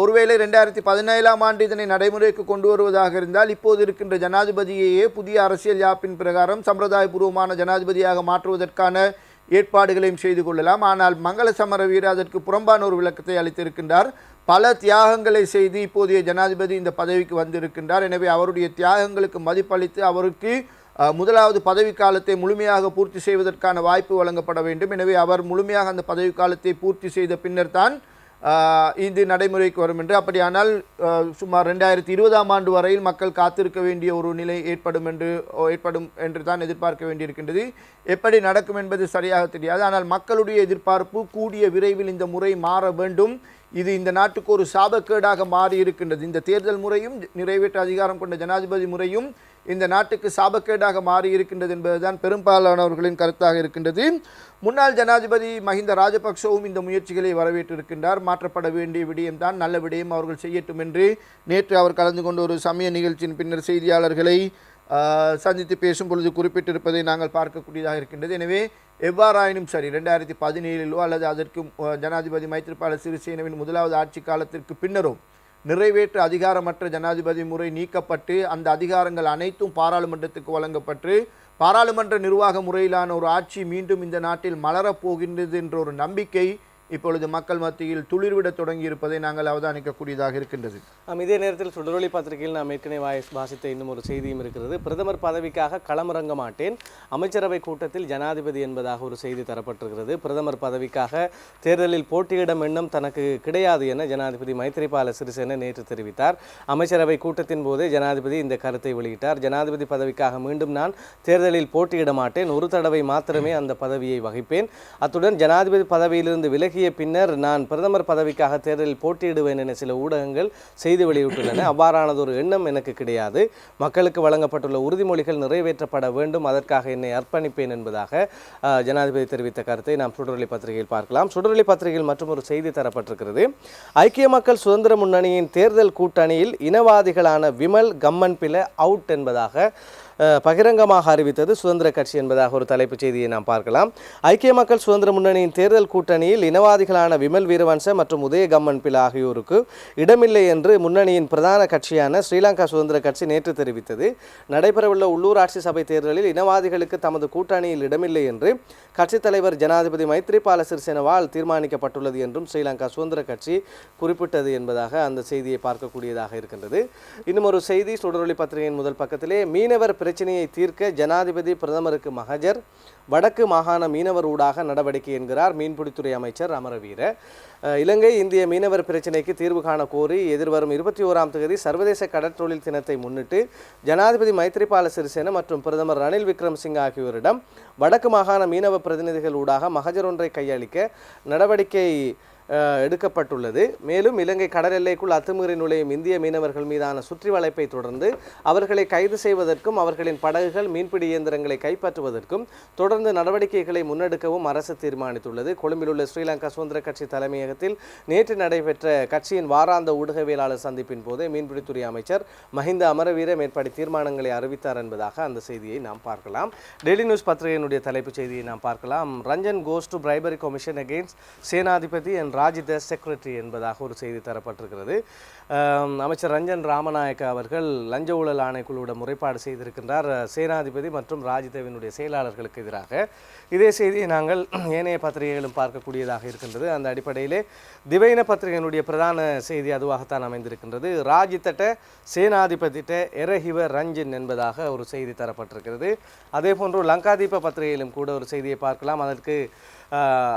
ஒருவேளை 2017ஆம் ஆண்டு இதனை நடைமுறைக்கு கொண்டு வருவதாக இருந்தால் இப்போது இருக்கின்ற ஜனாதிபதியையே புதிய அரசியல் யாப்பின் பிரகாரம் சம்பிரதாயபூர்வமான ஜனாதிபதியாக மாற்றுவதற்கான ஏற்பாடுகளையும் செய்து கொள்ளலாம். ஆனால் மங்கள சமரவீர அதற்கு புறம்பான ஒரு விளக்கத்தை அளித்திருக்கின்றார். பல தியாகங்களை செய்து இப்போதைய ஜனாதிபதி இந்த பதவிக்கு வந்திருக்கின்றார். எனவே அவருடைய தியாகங்களுக்கு மதிப்பளித்து அவருக்கு முதலாவது பதவிக்காலத்தை முழுமையாக பூர்த்தி செய்வதற்கான வாய்ப்பு வழங்கப்பட வேண்டும். எனவே அவர் முழுமையாக அந்த பதவிக்காலத்தை பூர்த்தி செய்த பின்னர் தான் இது நடைமுறைக்கு வரும் என்று. அப்படியானால் சுமார் 2020ஆம் ஆண்டு வரையில் மக்கள் காத்திருக்க வேண்டிய ஒரு நிலை ஏற்படும் என்று தான் எதிர்பார்க்க வேண்டியிருக்கின்றது. எப்படி நடக்கும் என்பது சரியாக தெரியாது. ஆனால் மக்களுடைய எதிர்பார்ப்பு கூடிய விரைவில் இந்த முறை மாற வேண்டும். இது இந்த நாட்டுக்கு ஒரு சாபக்கேடாக மாறி இருக்கின்றது. இந்த தேர்தல் முறையும் நிறைவேற்ற அதிகாரம் கொண்ட ஜனாதிபதி முறையும் இந்த நாட்டுக்கு சாபக்கேடாக மாறி இருக்கின்றது என்பதுதான் பெரும்பாலானவர்களின் கருத்தாக இருக்கின்றது. முன்னாள் ஜனாதிபதி மஹிந்த ராஜபக்சவும் இந்த முயற்சிகளை வரவேற்றிருக்கின்றார். மாற்றப்பட வேண்டிய விடயம்தான், நல்ல விடயம், அவர்கள் செய்யட்டும் என்று நேற்று அவர் கலந்து கொண்ட ஒரு சமய நிகழ்ச்சியின் பின்னர் செய்தியாளர்களை சந்தித்து பேசும் பொழுது குறிப்பிட்டிருப்பதை நாங்கள் பார்க்கக்கூடியதாக இருக்கின்றது. எனவே எவ்வாறாயினும் சரி 2017 அல்லது அதற்கு ஜனாதிபதி மைத்ரிபால சிறிசேனவின் முதலாவது ஆட்சி காலத்திற்கு பின்னரோ நிறைவேற்று அதிகாரமற்ற ஜனாதிபதி முறை நீக்கப்பட்டு அந்த அதிகாரங்கள் அனைத்தும் பாராளுமன்றத்துக்கு வழங்கப்பட்டு பாராளுமன்ற நிர்வாக முறையிலான ஒரு ஆட்சி மீண்டும் இந்த நாட்டில் மலரப் போகின்றது என்ற ஒரு நம்பிக்கை இப்பொழுது மக்கள் மத்தியில் துளிர்விட தொடங்கி இருப்பதை நாங்கள் அவதானிக்கக்கூடியதாக இருக்கின்றது. இதே நேரத்தில் சுடரொளி பத்திரிகையில் நாம் ஏற்கனவே வாசித்த இன்னும் ஒரு செய்தியும் இருக்கிறது. பிரதமர் பதவிக்காக களமிறங்க மாட்டேன், அமைச்சரவை கூட்டத்தில் ஜனாதிபதி என்பதாக ஒரு செய்தி தரப்பட்டிருக்கிறது. பிரதமர் பதவிக்காக தேர்தலில் போட்டியிடும் எண்ணம் தனக்கு கிடையாது என ஜனாதிபதி மைத்ரிபால சிறிசேன நேற்று தெரிவித்தார். அமைச்சரவை கூட்டத்தின் போதே ஜனாதிபதி இந்த கருத்தை வெளியிட்டார். ஜனாதிபதி பதவிக்காக மீண்டும் நான் தேர்தலில் போட்டியிட மாட்டேன், ஒரு தடவை மாத்திரமே அந்த பதவியை வகிப்பேன். அத்துடன் ஜனாதிபதி பதவியிலிருந்து விலகி பின்னர் நான் பிரதமர் பதவிக்காக தேர்தலில் போட்டியிடுவேன் என சில ஊடகங்கள் செய்தி வெளியிட்டுள்ளன. அவ்வாறானது ஒரு எண்ணம் எனக்கு கிடையாது. மக்களுக்கு வழங்கப்பட்டுள்ள உறுதிமொழிகள் நிறைவேற்றப்பட வேண்டும், அதற்காக என்னை அர்ப்பணிப்பேன் என்பதாக ஜனாதிபதி தெரிவித்த கருத்தை நாம் சுடரொளி பத்திரிகையில் பார்க்கலாம். சுடரொளி பத்திரிகையில் மற்றும் ஒரு செய்தி தரப்பட்டிருக்கிறது. ஐக்கிய மக்கள் சுதந்திர முன்னணியின் தேர்தல் கூட்டணியில் இனவாதிகளான விமல் கம்மன்பில அவுட் என்பதாக பகிரங்கமாக அறிவித்தது சுதந்திர கட்சி என்பதாக ஒரு தலைப்புச் செய்தியை நாம் பார்க்கலாம். ஐக்கிய மக்கள் சுதந்திர முன்னணியின் தேர்தல் கூட்டணியில் இனவாதிகளான விமல் வீரவன்ச மற்றும் உதய கம்மன்பில ஆகியோருக்கு இடமில்லை என்று முன்னணியின் பிரதான கட்சியான ஸ்ரீலங்கா சுதந்திர கட்சி நேற்று தெரிவித்தது. நடைபெறவுள்ள உள்ளூராட்சி சபை தேர்தலில் இனவாதிகளுக்கு தமது கூட்டணியில் இடமில்லை என்று கட்சித் தலைவர் ஜனாதிபதி மைத்ரிபால சிறிசேனவால் தீர்மானிக்கப்பட்டுள்ளது என்றும் ஸ்ரீலங்கா சுதந்திர கட்சி குறிப்பிட்டது என்பதாக அந்த செய்தியை பார்க்கக்கூடியதாக இருக்கின்றது. இன்னும் ஒரு செய்தி சுடரொளி பத்திரிகையின் முதல் பக்கத்திலே, மீனவர் பிரச்சனையை தீர்க்க ஜனாதிபதி பிரதமருக்கு மகஜர், வடக்கு மாகாண மீனவர் ஊடாக நடவடிக்கை என்கிறார் மீன்பிடித்துறை அமைச்சர் அமரவீர. இலங்கை இந்திய மீனவர் பிரச்சினைக்கு தீர்வு காண கோரி எதிர்வரும் 21ஆம் தேதி சர்வதேச கடற்றொழில் தினத்தை முன்னிட்டு ஜனாதிபதி மைத்ரிபால சிறிசேன மற்றும் பிரதமர் ரணில் விக்ரமசிங்க ஆகியோரிடம் வடக்கு மாகாண மீனவ பிரதிநிதிகள் ஊடாக மகஜர் ஒன்றை கையளிக்க நடவடிக்கை எடுக்கப்பட்டுள்ளது. மேலும் இலங்கை கடல் எல்லைக்குள் அத்துமீறி நுழையும் இந்திய மீனவர்கள் மீதான சுற்றி வளைப்பை தொடர்ந்து அவர்களை கைது செய்வதற்கும் அவர்களின் படகுகள் மீன்பிடி இயந்திரங்களை கைப்பற்றுவதற்கும் தொடர்ந்து நடவடிக்கைகளை முன்னெடுக்கவும் அரசு தீர்மானித்துள்ளது. கொழும்பில் உள்ள ஸ்ரீலங்கா சுதந்திர கட்சி தலைமையகத்தில் நேற்று நடைபெற்ற கட்சியின் வாராந்த ஊடகவியலாளர் சந்திப்பின் போதே மீன்பிடித்துறை அமைச்சர் மஹிந்த அமரவீர மேற்படி தீர்மானங்களை அறிவித்தார் என்பதாக அந்த செய்தியை நாம் பார்க்கலாம். டெய்லி நியூஸ் பத்திரிகையினுடைய தலைப்புச் செய்தியை நாம் பார்க்கலாம். Ranjan goes to bribery commission against சேனாதிபதி அண்ட் ராஜித செக்ரட்டரி என்பதாக ஒரு செய்தி தரப்பட்டிருக்கிறது. அமைச்சர் ரஞ்சன் ராமநாயக்க அவர்கள் லஞ்ச ஊழல் ஆணைக்குழுவிடம் முறைப்பாடு செய்திருக்கின்றார் சேனாதிபதி மற்றும் ராஜிதவினுடைய செயலாளர்களுக்கு எதிராக. இதே செய்தியை நாங்கள் ஏனைய பத்திரிகைகளும் பார்க்கக்கூடியதாக இருக்கின்றது. அந்த அடிப்படையிலே திவைன பத்திரிகையினுடைய பிரதான செய்தி அதுவாகத்தான் அமைந்திருக்கின்றது. ராஜிதட்ட சேனாதிபதிட்ட எரஹிவ ரஞ்சின் என்பதாக ஒரு செய்தி தரப்பட்டிருக்கிறது. அதே போன்று லங்காதீப பத்திரிகையிலும் கூட ஒரு செய்தியை பார்க்கலாம். அதற்கு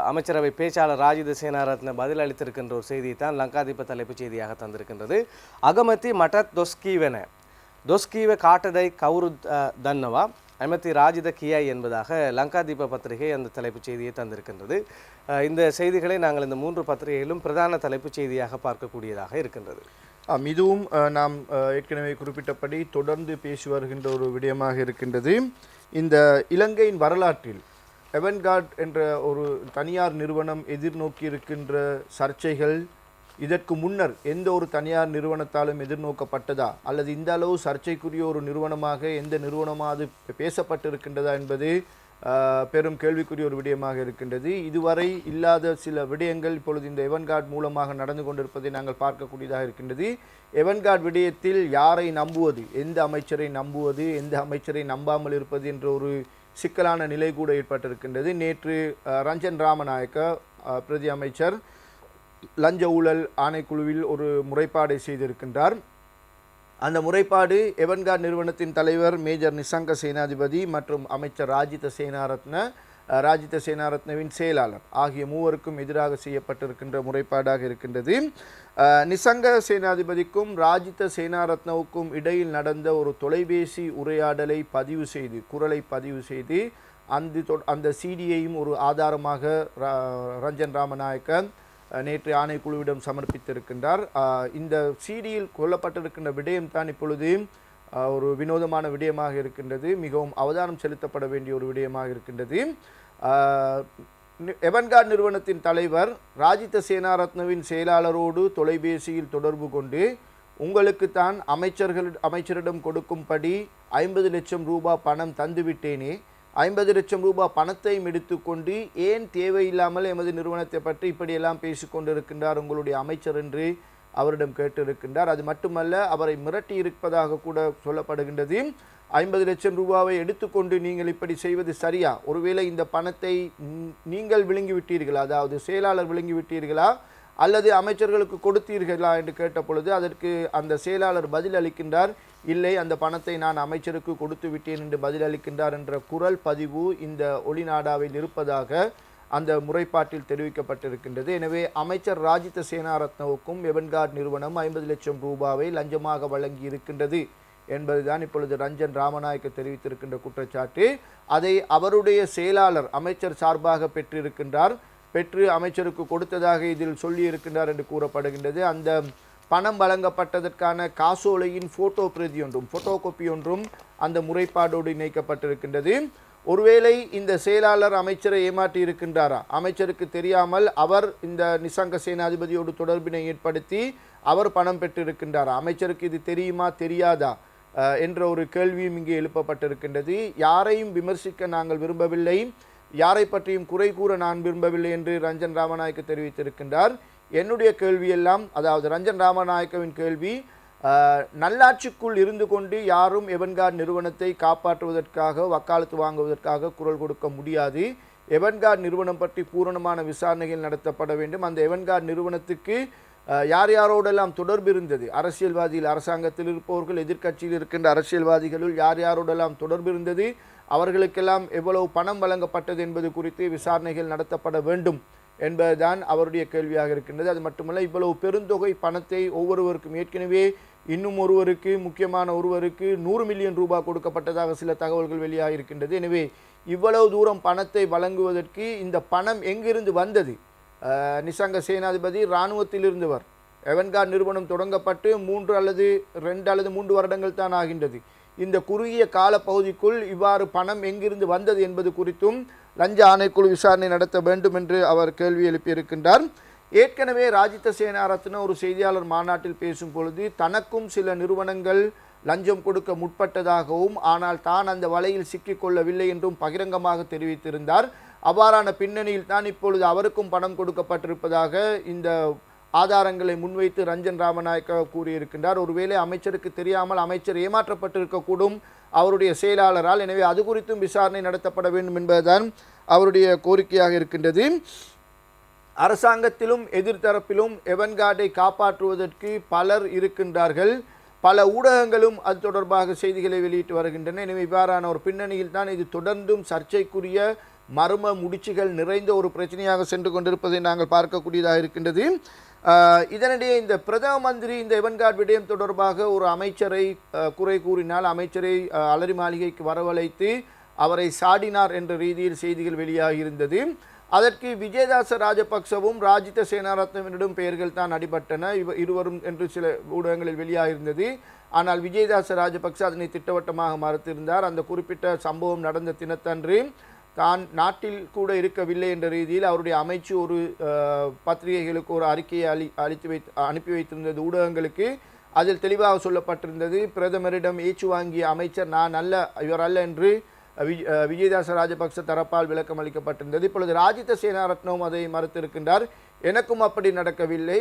அமைச்சரவை பேச்சாளர் ராஜித சேனாரத்ன பதில் அளித்திருக்கின்ற ஒரு செய்தியை தான் லங்காதீப தலைப்புச் செய்தியாக தந்திருக்கின்றது. அகமதி மட்டத் தொஸ்கீவ காட்டதை கவுரு தன்னவா அமதி ராஜித கியாய் என்பதாக லங்காதீப பத்திரிகை அந்த தலைப்புச் செய்தியை தந்திருக்கின்றது. இந்த செய்திகளை நாங்கள் இந்த 3 பத்திரிகையிலும் பிரதான தலைப்புச் செய்தியாக பார்க்கக்கூடியதாக இருக்கின்றது. இதுவும் நாம் ஏற்கனவே குறிப்பிட்டபடி தொடர்ந்து பேசி வருகின்ற ஒரு விடயமாக இருக்கின்றது. இந்த இலங்கையின் வரலாற்றில் எவன்கார்ட் என்ற ஒரு தனியார் நிறுவனம் எதிர்நோக்கி இருக்கின்ற சர்ச்சைகள் இதற்கு முன்னர் எந்த ஒரு தனியார் நிறுவனத்தாலும் எதிர்நோக்கப்பட்டதா அல்லது இந்த அளவு சர்ச்சைக்குரிய ஒரு நிறுவனமாக எந்த நிறுவனமாவது பேசப்பட்டிருக்கின்றதா என்பது பெரும் கேள்விக்குரிய ஒரு விடயமாக இருக்கின்றது. இதுவரை இல்லாத சில விடயங்கள் இப்பொழுது இந்த எவன்கார்ட் மூலமாக நடந்து கொண்டிருப்பதை நாங்கள் பார்க்கக்கூடியதாக இருக்கின்றது. எவன்கார்ட் விடயத்தில் யாரை நம்புவது, எந்த அமைச்சரை நம்புவது, எந்த அமைச்சரை நம்பாமல் இருப்பது என்ற ஒரு சிக்கலான நிலை கூட ஏற்பட்டிருக்கின்றது. நேற்று ரஞ்சன் ராமநாயக்க பிரதி அமைச்சர் லஞ்ச ஊழல் ஆணைக்குழுவில் ஒரு முறைப்பாடை செய்திருக்கின்றார். அந்த முறைப்பாடு எவன்கார்ட் நிறுவனத்தின் தலைவர் மேஜர் நிசங்க சேனாதிபதி மற்றும் அமைச்சர் ராஜித சேனாரத்னவின் செயலாளர் ஆகிய மூவருக்கும் எதிராக செய்யப்பட்டிருக்கின்ற முறைப்பாடாக இருக்கின்றது. நிசங்க சேனாதிபதிக்கும் ராஜித சேனாரத்னவுக்கும் இடையில் நடந்த ஒரு தொலைபேசி உரையாடலை குரலை பதிவு செய்து அந்த சிடியையும் ஒரு ஆதாரமாக ரஞ்சன் ராமநாயக்க நேற்று ஆணைக்குழுவிடம் சமர்ப்பித்திருக்கின்றார். இந்த சிடியில் கொல்லப்பட்டிருக்கின்ற விடயம் தான் இப்பொழுது ஒரு வினோதமான விடயமாக இருக்கின்றது. மிகவும் அவதானம் செலுத்தப்பட வேண்டிய ஒரு விடயமாக இருக்கின்றது. எவன்கார்ட் நிறுவனத்தின் தலைவர் ராஜித சேனாரத்னவின் செயலாளரோடு தொலைபேசியில் தொடர்பு கொண்டு உங்களுக்கு தான் அமைச்சரிடம் கொடுக்கும்படி 50 லட்சம் ரூபாய் பணம் தந்துவிட்டேனே, 50 லட்சம் ரூபாய் பணத்தையும் எடுத்துக்கொண்டு ஏன் தேவையில்லாமல் எமது நிறுவனத்தை பற்றி இப்படியெல்லாம் பேசிக்கொண்டிருக்கின்றார் உங்களுடைய அமைச்சர் என்று அவரிடம் கேட்டிருக்கின்றார். அது மட்டுமல்ல, அவரை மிரட்டி இருப்பதாக கூட சொல்லப்படுகின்றது. 50 லட்சம் ரூபாவை எடுத்துக்கொண்டு நீங்கள் இப்படி செய்வது சரியா? ஒருவேளை இந்த பணத்தை நீங்கள் விழுங்கிவிட்டீர்களா, அதாவது செயலாளர் விழுங்கிவிட்டீர்களா அல்லது அமைச்சர்களுக்கு கொடுத்தீர்களா என்று கேட்ட பொழுது அதற்கு அந்த செயலாளர் பதில் அளிக்கின்றார், இல்லை, அந்த பணத்தை நான் அமைச்சருக்கு கொடுத்து விட்டேன் என்று பதில் அளிக்கின்றார் என்ற குரல் பதிவு இந்த ஒளிநாடாவில் இருப்பதாக அந்த முறைப்பாட்டில் தெரிவிக்கப்பட்டிருக்கின்றது. எனவே அமைச்சர் ராஜித சேனாரத்னவுக்கும் எவன்கார்ட் நிறுவனம் 50 லட்சம் ரூபாவை லஞ்சமாக வழங்கி இருக்கின்றது என்பதுதான் இப்பொழுது ரஞ்சன் ராமநாயக்க தெரிவித்திருக்கின்ற குற்றச்சாட்டு. அதை அவருடைய செயலாளர் அமைச்சர் சார்பாக பெற்று அமைச்சருக்கு கொடுத்ததாக இதில் சொல்லியிருக்கின்றார் என்று கூறப்படுகின்றது. அந்த பணம் வழங்கப்பட்டதற்கான காசோலையின் போட்டோ பிரதி ஒன்றும் போட்டோகாப்பி ஒன்றும் அந்த முறைப்பாடோடு இணைக்கப்பட்டிருக்கின்றது. ஒருவேளை இந்த செயலாளர் அமைச்சரை ஏமாற்றி இருக்கின்றாரா, அமைச்சருக்கு தெரியாமல் அவர் இந்த நிசங்க சேனாதிபதியோடு தொடர்பினை ஏற்படுத்தி அவர் பணம் பெற்றிருக்கின்றாரா, அமைச்சருக்கு இது தெரியுமா தெரியாதா என்ற ஒரு கேள்வியும் இங்கே எழுப்பப்பட்டிருக்கின்றது. யாரையும் விமர்சிக்க நாங்கள் விரும்பவில்லை, யாரை பற்றியும் குறை கூற நான் விரும்பவில்லை என்று ரஞ்சன் ராமநாயக்க தெரிவித்திருக்கின்றார். என்னுடைய கேள்வியெல்லாம், அதாவது ரஞ்சன் ராமநாயக்கவின் கேள்வி, நல்லாட்சிக்குள் இருந்து கொண்டு யாரும் எவன்கார்ட் நிறுவனத்தை காப்பாற்றுவதற்காக வக்காலத்து வாங்குவதற்காக குரல் கொடுக்க முடியாது. எவன்கார்ட் நிறுவனம் பற்றி பூரணமான விசாரணைகள் நடத்தப்பட வேண்டும். அந்த எவன்கார்ட் நிறுவனத்துக்கு யார் யாரோடெல்லாம் தொடர்பு இருந்தது, அரசியல்வாதிகள், அரசாங்கத்தில் இருப்பவர்கள், எதிர்க்கட்சியில் இருக்கின்ற அரசியல்வாதிகளுள் யார் யாரோடெல்லாம் தொடர்பு இருந்தது, அவர்களுக்கெல்லாம் எவ்வளவு பணம் வழங்கப்பட்டது என்பது குறித்து விசாரணைகள் நடத்தப்பட வேண்டும் என்பதுதான் அவருடைய கேள்வியாக இருக்கின்றது. அது மட்டுமல்ல, இவ்வளவு பெருந்தொகை பணத்தை ஒவ்வொருவருக்கும், ஏற்கனவே இன்னும் ஒருவருக்கு, முக்கியமான ஒருவருக்கு 100 மில்லியன் ரூபாய் கொடுக்கப்பட்டதாக சில தகவல்கள் வெளியாக இருக்கின்றது. எனவே இவ்வளவு தூரம் பணத்தை வழங்குவதற்கு இந்த பணம் எங்கிருந்து வந்தது? நிசங்க சேனாதிபதி இராணுவத்தில் இருந்தவர். எவன்கார்ட் நிறுவனம் தொடங்கப்பட்டு 2 அல்லது 3 வருடங்கள் தான் ஆகின்றது. இந்த குறுகிய கால பகுதிக்குள் இவ்வாறு பணம் எங்கிருந்து வந்தது என்பது குறித்தும் லஞ்ச ஆணைக்குழு விசாரணை நடத்த வேண்டும் என்று அவர் கேள்வி எழுப்பியிருக்கின்றார். ஏற்கனவே ராஜித சேனாரத்ன ஒரு செய்தியாளர் மாநாட்டில் பேசும் பொழுது தனக்கும் சில நிறுவனங்கள் லஞ்சம் கொடுக்க முற்பட்டதாகவும், ஆனால் தான் அந்த வலையில் சிக்கிக்கொள்ளவில்லை என்றும் பகிரங்கமாக தெரிவித்திருந்தார். அவ்வாறான பின்னணியில் தான் இப்பொழுது அவருக்கும் பணம் கொடுக்கப்பட்டிருப்பதாக இந்த ஆதாரங்களை முன்வைத்து ரஞ்சன் ராமநாயக்க கூறியிருக்கின்றார். ஒருவேளை அமைச்சருக்கு தெரியாமல் அமைச்சர் ஏமாற்றப்பட்டிருக்கக்கூடும் அவருடைய செயலாளரால். எனவே அது குறித்தும் விசாரணை நடத்தப்பட வேண்டும் என்பதுதான் அவருடைய கோரிக்கையாக இருக்கின்றது. அரசாங்கத்திலும் எதிர்த்தரப்பிலும் எவன்கார்டை காப்பாற்றுவதற்கு பலர் இருக்கின்றார்கள். பல ஊடகங்களும் அது தொடர்பாக செய்திகளை வெளியிட்டு வருகின்றன. எனவே இவ்வாறான ஒரு பின்னணியில் தான் இது தொடர்ந்தும் சர்ச்சைக்குரிய மர்ம முடிச்சுகள் நிறைந்த ஒரு பிரச்சனையாக சென்று கொண்டிருப்பதை நாங்கள் பார்க்கக்கூடியதாக இருக்கின்றது. இதனிடையே இந்த பிரதம மந்திரி இந்த எவன்கார்ட் விடயம் தொடர்பாக ஒரு அமைச்சரை குறை கூறினால் அமைச்சரை அலரி மாளிகைக்கு வரவழைத்து அவரை சாடினார் என்ற ரீதியில் செய்திகள் வெளியாகி இருந்தது. அதற்கு விஜயதாச ராஜபக்சவும் ராஜித சேனாரத்னவினரிடம் பெயர்கள் தான் அடிபட்டன இருவரும் என்று சில ஊடகங்களில் வெளியாகியிருந்தது. ஆனால் விஜயதாச ராஜபக்ச அதனை திட்டவட்டமாக மறுத்திருந்தார். அந்த குறிப்பிட்ட சம்பவம் நடந்த தினத்தன்று தான் நாட்டில் கூட இருக்கவில்லை என்ற ரீதியில் அவருடைய அமைச்சு ஒரு பத்திரிகைகளுக்கு ஒரு அறிக்கையை அனுப்பி வைத்திருந்தது ஊடகங்களுக்கு. அதில் தெளிவாக சொல்லப்பட்டிருந்தது, பிரதமரிடம் ஏச்சு வாங்கிய அமைச்சர் நான் அல்ல, இவர் அல்ல என்று விஜயதாச ராஜபக்ச தரப்பால் விளக்கம் அளிக்கப்பட்டிருந்தது. இப்பொழுது ராஜித சேனாரத்னவும் அதை மறுத்திருக்கின்றார். எனக்கும் அப்படி நடக்கவில்லை,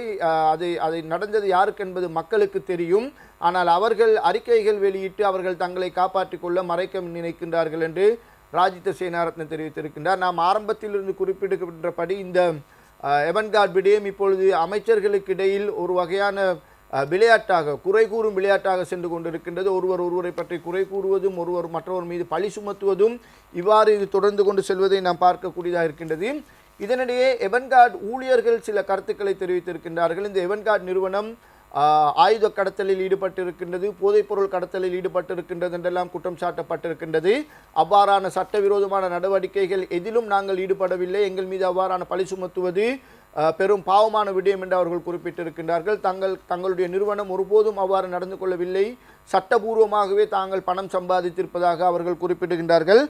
அதை நடந்தது யாருக்கு என்பது மக்களுக்கு தெரியும், ஆனால் அவர்கள் அறிக்கைகள் வெளியிட்டு அவர்கள் தங்களை காப்பாற்றிக் கொள்ள மறைக்க நினைக்கின்றார்கள் என்று ராஜித சேனாரத்ன தெரிவித்திருக்கின்றார். நாம் ஆரம்பத்திலிருந்து குறிப்பிடுகின்றபடி இந்த எவன்கார்ட் விடயம் இப்பொழுது அமைச்சர்களுக்கு இடையில் ஒரு வகையான விளையாட்டாக, குறை கூறும் விளையாட்டாக சென்று கொண்டிருக்கின்றது. ஒருவரை பற்றி குறை கூறுவதும் ஒருவர் மற்றவர் மீது பழி சுமத்துவதும் இவ்வாறு இது தொடர்ந்து கொண்டு செல்வதை நாம் பார்க்கக்கூடியதாக இருக்கின்றது. இதனிடையே எவன்கார்ட் ஊழியர்கள் சில கருத்துக்களை தெரிவித்திருக்கின்றார்கள். இந்த எவன்கார்ட் நிறுவனம் ஆயுத கடத்தலில் ஈடுபட்டிருக்கின்றது, போதைப்பொருள் கடத்தலில் ஈடுபட்டிருக்கின்றது என்றெல்லாம் குற்றம் சாட்டப்பட்டிருக்கின்றது. அவ்வாறான சட்டவிரோதமான நடவடிக்கைகள் எதிலும் நாங்கள் ஈடுபடவில்லை, எங்கள் மீது அவ்வாறான பழி சுமத்துவது பெரும் பாவமான விடயம் என்று அவர்கள் குறிப்பிட்டிருக்கின்றார்கள். தங்களுடைய நிறுவனம் ஒருபோதும் அவ்வாறு நடந்து கொள்ளவில்லை, சட்டபூர்வமாகவே தாங்கள் பணம் சம்பாதித்திருப்பதாக அவர்கள் குறிப்பிடுகின்றார்கள்.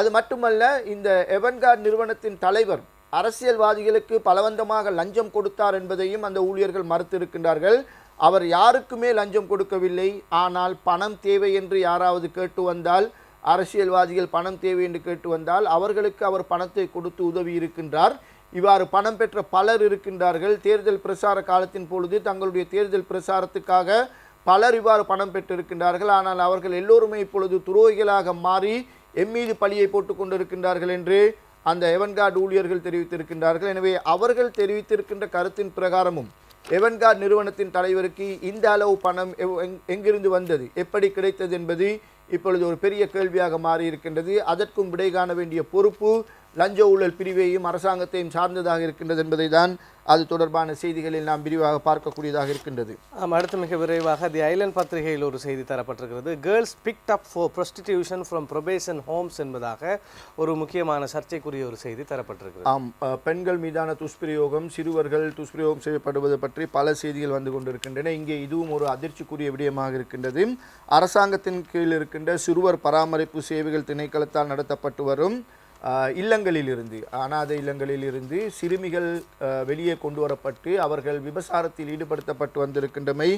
அது மட்டுமல்ல, இந்த எவன்கார்ட் நிறுவனத்தின் தலைவர் அரசியல்வாதிகளுக்கு பலவந்தமாக லஞ்சம் கொடுத்தார் என்பதையும் அந்த ஊழியர்கள் மறுத்திருக்கின்றார்கள். அவர் யாருக்குமே லஞ்சம் கொடுக்கவில்லை. ஆனால் பணம் தேவை என்று யாராவது கேட்டு வந்தால், அரசியல்வாதிகள் பணம் தேவை என்று கேட்டு வந்தால் அவர்களுக்கு அவர் பணத்தை கொடுத்து உதவி இருக்கின்றார். இவ்வாறு பணம் பெற்ற பலர் இருக்கின்றார்கள். தேர்தல் பிரசார காலத்தின் பொழுது தங்களுடைய தேர்தல் பிரசாரத்துக்காக பலர் இவ்வாறு பணம் பெற்றிருக்கின்றார்கள். ஆனால் அவர்கள் எல்லோருமே இப்பொழுது துரோகிகளாக மாறி எம்மீது பழியை போட்டுக் கொண்டிருக்கின்றார்கள் என்று அந்த எவன்கார்டு ஊழியர்கள் தெரிவித்திருக்கின்றார்கள். எனவே அவர்கள் தெரிவித்திருக்கின்ற கருத்தின் பிரகாரமும் எவன்கார்டு நிறுவனத்தின் தலைவருக்கு இந்த அளவு பணம் எங்கிருந்து வந்தது, எப்படி கிடைத்தது என்பது இப்பொழுது ஒரு பெரிய கேள்வியாக மாறி இருக்கின்றது. அதற்கும் விடை காண வேண்டிய பொறுப்பு லஞ்ச ஊழல் பிரிவையும் அரசாங்கத்தையும் சார்ந்ததாக இருக்கின்றது என்பதை தான் அது தொடர்பான செய்திகளில் நாம் விரிவாக பார்க்கக்கூடியதாக இருக்கின்றது. அடுத்து மிக விரைவாக தி ஐலண்ட் பத்திரிகையில் ஒரு செய்தி தரப்பட்டிருக்கிறது. Girls picked up for prostitution from probation homes என்பதாக ஒரு முக்கியமான சர்ச்சைக்குரிய ஒரு செய்தி தரப்பட்டிருக்கிறது. பெண்கள் மீதான துஷ்பிரயோகம், சிறுவர்கள் துஷ்பிரயோகம் செய்யப்படுவது பற்றி பல செய்திகள் வந்து கொண்டிருக்கின்றன. இங்கே இதுவும் ஒரு அதிர்ச்சிக்குரிய விடயமாக இருக்கின்றது. அரசாங்கத்தின் கீழ் இருக்கின்ற சிறுவர் பராமரிப்பு சேவைகள் திணைக்களத்தால் நடத்தப்பட்டு வரும் இல்லங்களிலிருந்து, அனாதை இல்லங்களிலிருந்து சிறுமிகள் வெளியே கொண்டு வரப்பட்டு அவர்கள் விபசாரத்தில் ஈடுபடுத்தப்பட்டு வந்திருக்கின்றமை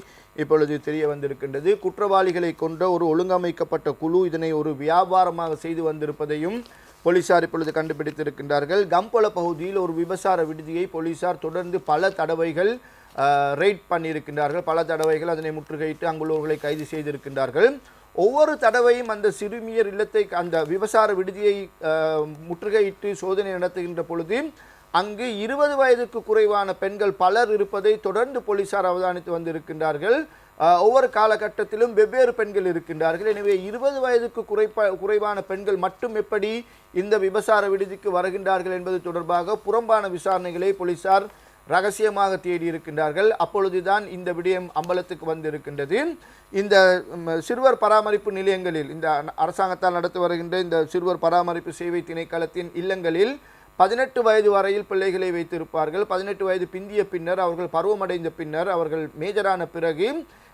இப்பொழுது தெரிய வந்திருக்கின்றது. குற்றவாளிகளை கொண்ட ஒரு ஒழுங்கமைக்கப்பட்ட குழு இதனை ஒரு வியாபாரமாக செய்து வந்திருப்பதையும் போலீசார் இப்பொழுது கண்டுபிடித்திருக்கின்றார்கள். கம்பள பகுதியில் ஒரு விபசார விடுதியை போலீசார் தொடர்ந்து பல தடவைகள் ரெய்ட் பண்ணியிருக்கின்றார்கள். பல தடவைகள் அதனை முற்றுகையிட்டு அங்குள்ளவர்களை கைது செய்திருக்கின்றார்கள். ஒவ்வொரு தடவையும் அந்த சிறுமியர் இல்லத்தை, அந்த விபசார விடுதியை முற்றுகையிட்டு சோதனை நடத்துகின்ற பொழுது அங்கு 20 வயதுக்கு குறைவான பெண்கள் பலர் இருப்பதை தொடர்ந்து போலீசார் அவதானித்து வந்திருக்கின்றார்கள். ஒவ்வொரு காலகட்டத்திலும் வெவ்வேறு பெண்கள் இருக்கின்றார்கள். எனவே 20 வயதுக்கு குறைவான பெண்கள் மட்டும் எப்படி இந்த விபசார விடுதிக்கு வருகின்றார்கள் என்பது தொடர்பாக புறம்பான விசாரணைகளை போலீசார் ரகசியமாக தேடி இருக்கின்றார்கள். அப்பொழுதுதான் இந்த விடயம் அம்பலத்துக்கு வந்திருக்கின்றது. இந்த சிறுவர் பராமரிப்பு நிலையங்களில், இந்த அரசாங்கத்தால் நடத்தி வருகின்ற இந்த சிறுவர் பராமரிப்பு சேவை திணைக்களத்தின் இல்லங்களில் 18 வயது வரையில் பிள்ளைகளை வைத்திருப்பார்கள். 18 வயது பிந்திய பின்னர், அவர்கள் பருவமடைந்த பின்னர், அவர்கள் மேஜரான பிறகு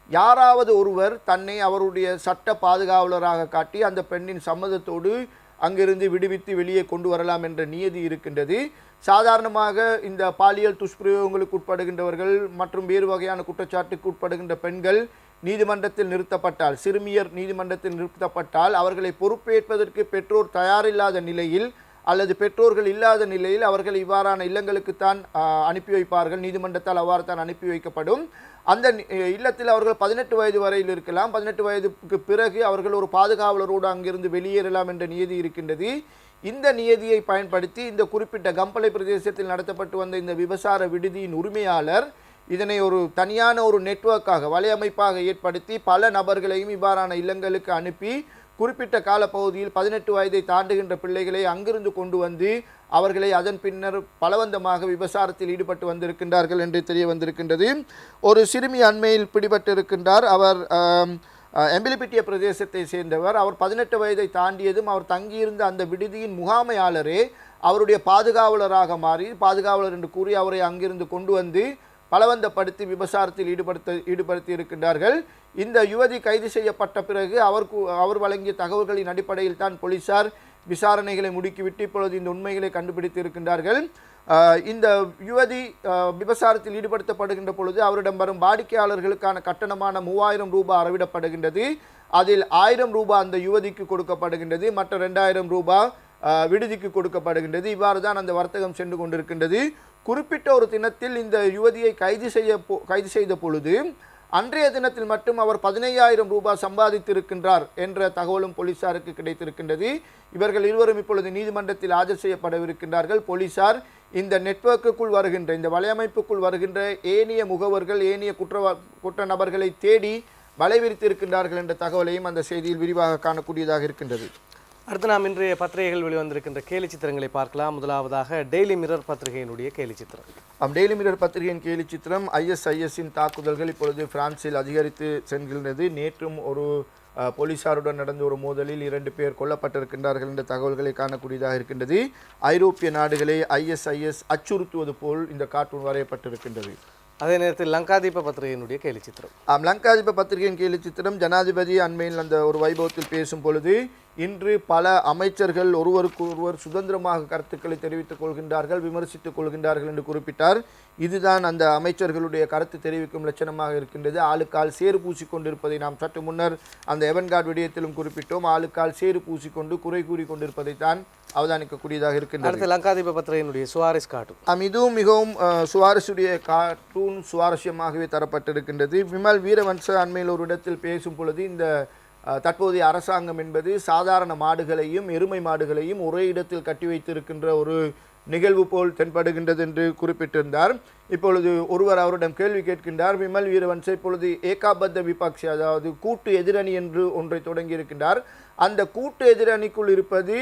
யாராவது ஒருவர் தன்னை அவருடைய சட்ட பாதுகாவலராக காட்டி அந்த பெண்ணின் சம்மதத்தோடு அங்கிருந்து விடுவித்து வெளியே கொண்டு வரலாம் என்ற நியதி இருக்கின்றது. சாதாரணமாக இந்த பாலியல் துஷ்பிரயோகங்களுக்கு உட்படுகின்றவர்கள் மற்றும் வேறு வகையான குற்றச்சாட்டுக்கு உட்படுகின்ற பெண்கள் நீதிமன்றத்தில் நிறுத்தப்பட்டால், சிறுமியர் நீதிமன்றத்தில் நிறுத்தப்பட்டால் அவர்களை பொறுப்பேற்பதற்கு பெற்றோர் தயாரில்லாத நிலையில் அல்லது பெற்றோர்கள் இல்லாத நிலையில் அவர்கள் இவ்வாறான இல்லங்களுக்குத்தான் அனுப்பி வைப்பார்கள். நீதிமன்றத்தால் அவ்வாறு தான் அனுப்பி வைக்கப்படும். அந்த இல்லத்தில் அவர்கள் 18 வயது வரையில் இருக்கலாம். 18 வயதுக்கு பிறகு அவர்கள் ஒரு பாதுகாவலரோடு அங்கிருந்து வெளியேறலாம் என்ற நியதி இருக்கின்றது. இந்த நியதியை பயன்படுத்தி இந்த குறிப்பிட்ட கம்பளை பிரதேசத்தில் நடத்தப்பட்டு வந்த இந்த விபசார விடுதியின் உரிமையாளர் இதனை ஒரு தனியான ஒரு நெட்வொர்க்காக, வலையமைப்பாக ஏற்படுத்தி பல நபர்களையும் இவ்வாறான இல்லங்களுக்கு அனுப்பி குறிப்பிட்ட காலப்பகுதியில் 18 வயதை தாண்டுகின்ற பிள்ளைகளை அங்கிருந்து கொண்டு வந்து அவர்களை அதன் பின்னர் பலவந்தமாக விபசாரத்தில் ஈடுபட்டு வந்திருக்கின்றார்கள் என்று தெரிய வந்திருக்கின்றது. ஒரு சிறுமி அண்மையில் பிடிபட்டிருக்கின்றார். அவர் எம்பிலிபிட்டிய பிரதேசத்தை சேர்ந்தவர். அவர் 18 வயதை தாண்டியதும் அவர் தங்கியிருந்த அந்த விடுதியின் முகாமையாளரே அவருடைய பாதுகாவலராக மாறி, பாதுகாவலர் என்று கூறி அவரை அங்கிருந்து கொண்டு வந்து பலவந்தப்படுத்தி விபசாரத்தில் ஈடுபடுத்தி இருக்கின்றார்கள். இந்த யுவதி கைது செய்யப்பட்ட பிறகு அவர் வழங்கிய தகவல்களின் அடிப்படையில் தான் போலீசார் விசாரணைகளை முடுக்கிவிட்டு இப்பொழுது இந்த உண்மைகளை கண்டுபிடித்து இருக்கின்றார்கள். இந்த யுவதி விபசாரத்தில் ஈடுபடுத்தப்படுகின்ற பொழுது அவரிடம் வரும் வாடிக்கையாளர்களுக்கான கட்டணமான 3000 ரூபாய் அறவிடப்படுகின்றது. அதில் 1000 ரூபாய் அந்த யுவதிக்கு கொடுக்கப்படுகின்றது, மற்ற 2000 ரூபாய் விடுதிக்கு கொடுக்கப்படுகின்றது. இவ்வாறு தான் அந்த வர்த்தகம் சென்று கொண்டிருக்கின்றது. குறிப்பிட்ட ஒரு தினத்தில் இந்த யுவதியை கைது செய்த பொழுது அன்றைய தினத்தில் மட்டும் அவர் 15000 ரூபாய் சம்பாதித்திருக்கின்றார் என்ற தகவலும் போலீசாருக்கு கிடைத்திருக்கின்றது. இவர்கள் இருவரும் இப்பொழுது நீதிமன்றத்தில் ஆஜர் செய்யப்படவிருக்கின்றார்கள். போலீசார் இந்த நெட்வொர்க்குள் வருகின்ற, இந்த வலையமைப்புக்குள் வருகின்ற ஏனைய முகவர்கள், ஏனைய குற்ற நபர்களை தேடி வலைவிரித்திருக்கின்றார்கள் என்ற தகவலையும் அந்த செய்தியில் விரிவாக காணக்கூடியதாக இருக்கின்றது. அடுத்து நாம் இன்றைய பத்திரிகைகள் வெளிவந்திருக்கின்ற கேலி சித்திரங்களை பார்க்கலாம். முதலாவதாக டெய்லி மிரர் பத்திரிகையினுடைய கேலி சித்திரம். டெய்லி மிரர் பத்திரிகையின் கேலி சித்திரம், ISISஇன் தாக்குதல்கள் இப்பொழுது பிரான்சில் அதிகரித்து செல்கின்றது. நேற்றும் ஒரு போலீசாருடன் நடந்த ஒரு மோதலில் 2 பேர் கொல்லப்பட்டிருக்கின்றார்கள் என்ற தகவல்களை காணக்கூடியதாக இருக்கின்றது. ஐரோப்பிய நாடுகளை ISIS அச்சுறுத்துவது போல் இந்த கார்ட்டூன் வரையப்பட்டிருக்கின்றது. அதே நேரத்தில் லங்காதீப பத்திரிகையினுடைய கேலி சித்திரம். லங்காதீப பத்திரிகையின் கேலி சித்திரம், ஜனாதிபதி அண்மையில் அந்த ஒரு வைபவத்தில் பேசும் பொழுது இன்று பல அமைச்சர்கள் ஒருவருக்கு ஒருவர் சுதந்திரமாக கருத்துக்களை தெரிவித்துக் கொள்கின்றார்கள், விமர்சித்துக் கொள்கின்றார்கள் என்று குறிப்பிட்டார். இதுதான் அந்த அமைச்சர்களுடைய கருத்து தெரிவிக்கும் லட்சணமாக இருக்கின்றது. ஆளுக்கால் சேறு பூசிக்கொண்டிருப்பதை நாம் சற்று முன்னர் அந்த எவன்கார்டு விடயத்திலும் குறிப்பிட்டோம். ஆளுக்கால் சேறு பூசிக்கொண்டு குறை கூறி கொண்டிருப்பதைத்தான் அவதானிக்கக்கூடியதாக இருக்கின்றது. அடுத்து லங்காதீப பத்திரிகையினுடைய சுவாரஸ் கார்ட்டூன். இதுவும் மிகவும் சுவாரஸ்யுடைய கார்ட்டூன் சுவாரஸ்யமாகவே தரப்பட்டிருக்கின்றது. விமல் வீரவன்ச அண்மையில் ஒரு இடத்தில் பேசும் பொழுது இந்த தற்போதைய அரசாங்கம் என்பது சாதாரண மாடுகளையும் எருமை மாடுகளையும் ஒரே இடத்தில் கட்டி வைத்திருக்கின்ற ஒரு நிகழ்வு போல் தென்படுகின்றது என்று குறிப்பிட்டிருந்தார். இப்பொழுது ஒருவர் அவரிடம் கேள்வி கேட்கின்றார். விமல் வீரவன்ச இப்பொழுது ஏகாபத்த விபக்ஷ, அதாவது கூட்டு எதிரணி என்று ஒன்றை தொடங்கி இருக்கின்றார். அந்த கூட்டு எதிரணிக்குள் இருப்பது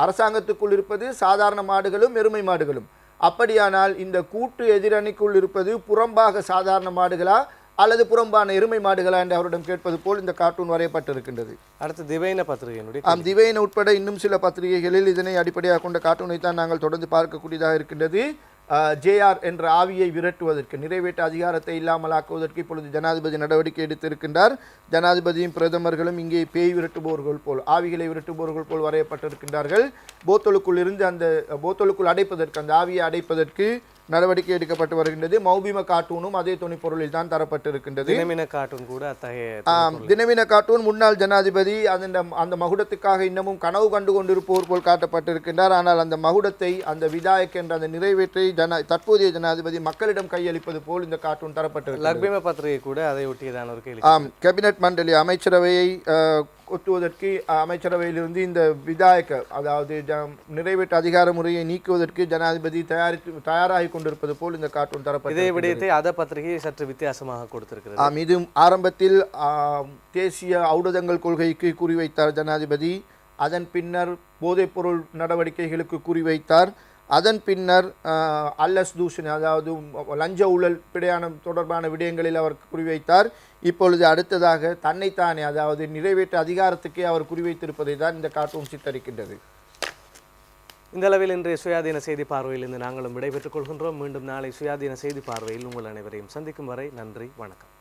அரசாங்கத்துக்குள் இருப்பது சாதாரண மாடுகளும் எருமை மாடுகளும். அப்படியானால் இந்த கூட்டு எதிரணிக்குள் இருப்பது புறம்பாக சாதாரண மாடுகளா அல்லது புறம்பான எருமை மாடுகளா என்று அவரிடம் கேட்பது போல் இந்த கார்ட்டூன் வரையப்பட்டிருக்கின்றது. அடுத்து திவைன பத்திரிகையினுடைய திவைன உட்பட இன்னும் சில பத்திரிகைகளில் இதனை அடிப்படையாக கொண்ட கார்ட்டூனை தான் நாங்கள் தொடர்ந்து பார்க்கக்கூடியதாக இருக்கின்றது. ஜேஆர் என்ற ஆவியை விரட்டுவதற்கு, நிறைவேற்ற அதிகாரத்தை இல்லாமலாக்குவதற்கு இப்பொழுது ஜனாதிபதி நடவடிக்கை எடுத்திருக்கின்றார். ஜனாதிபதியும் பிரதமர்களும் இங்கே பேய் விரட்டுபவர்கள் போல், ஆவிகளை விரட்டுபவர்கள் போல் வரையப்பட்டிருக்கின்றார்கள். போத்தலுக்குள் இருந்து அந்த போத்தலுக்குள் அடைப்பதற்கு, அந்த ஆவியை அடைப்பதற்கு நடவடிக்கை எடுக்கப்பட்டு வருகின்றது. மௌபிம கார்ட்டூனும் அதே துணைப்பொருளில் தான் தரப்பட்டிருக்கின்றது. தினமின கார்ட்டூன் கூட தினமின கார்ட்டூன் முன்னாள் ஜனாதிபதி அந்த மகுடத்துக்காக இன்னமும் கனவு கண்டு கொண்டிருப்போர் போல் காட்டப்பட்டிருக்கின்றார். ஆனால் அந்த மகுடத்தை, அந்த விதாயக் என்ற அந்த நிறைவேற்றை தற்போதைய ஜனாதிபதி மக்களிடம் கையளிப்பது போல் இந்த கார்ட்டூன் தரப்பட்டிருக்கிறது. லக்பிம பத்திரிகை கூட அதை ஒட்டியதான ஒரு கேள்வி. கேபினட் மண்டலி அமைச்சரவையை ஒட்டுவதற்கு, அமைச்சரவையிலிருந்து இந்த விதாயக, அதாவது நிறைவேற்ற அதிகார முறையை நீக்குவதற்கு ஜனாதிபதி தயாராகி கொண்டிருப்பது போல் இந்த கார்ட்டூன் தரப்பட்டது. இதே விடயத்தை அத பத்திரிகை சற்று வித்தியாசமாக கொடுத்திருக்கிறது. இது ஆரம்பத்தில் தேசிய ஊடகங்கள் கொள்கைக்கு குறிவைத்தார் ஜனாதிபதி. அதன் பின்னர் போதைப்பொருள் நடவடிக்கைகளுக்கு குறிவைத்தார். அதன் பின்னர் அல்லஸ் தூஷணி, அதாவது லஞ்ச ஊழல் பிரயாணம் தொடர்பான விடயங்களில் அவர் குறிவைத்தார். இப்பொழுது அடுத்ததாக தன்னைத்தானே, அதாவது நிறைவேற்ற அதிகாரத்துக்கே அவர் குறிவைத்திருப்பதை தான் இந்த கார்ட்டூன் சித்தரிக்கின்றது. இந்த அளவில் இன்றைய சுயாதீன செய்தி பார்வையிலிருந்து நாங்களும் விடைபெற்றுக் கொள்கின்றோம். மீண்டும் நாளை சுயாதீன செய்தி பார்வையில் உங்கள் அனைவரையும் சந்திக்கும் வரை நன்றி, வணக்கம்.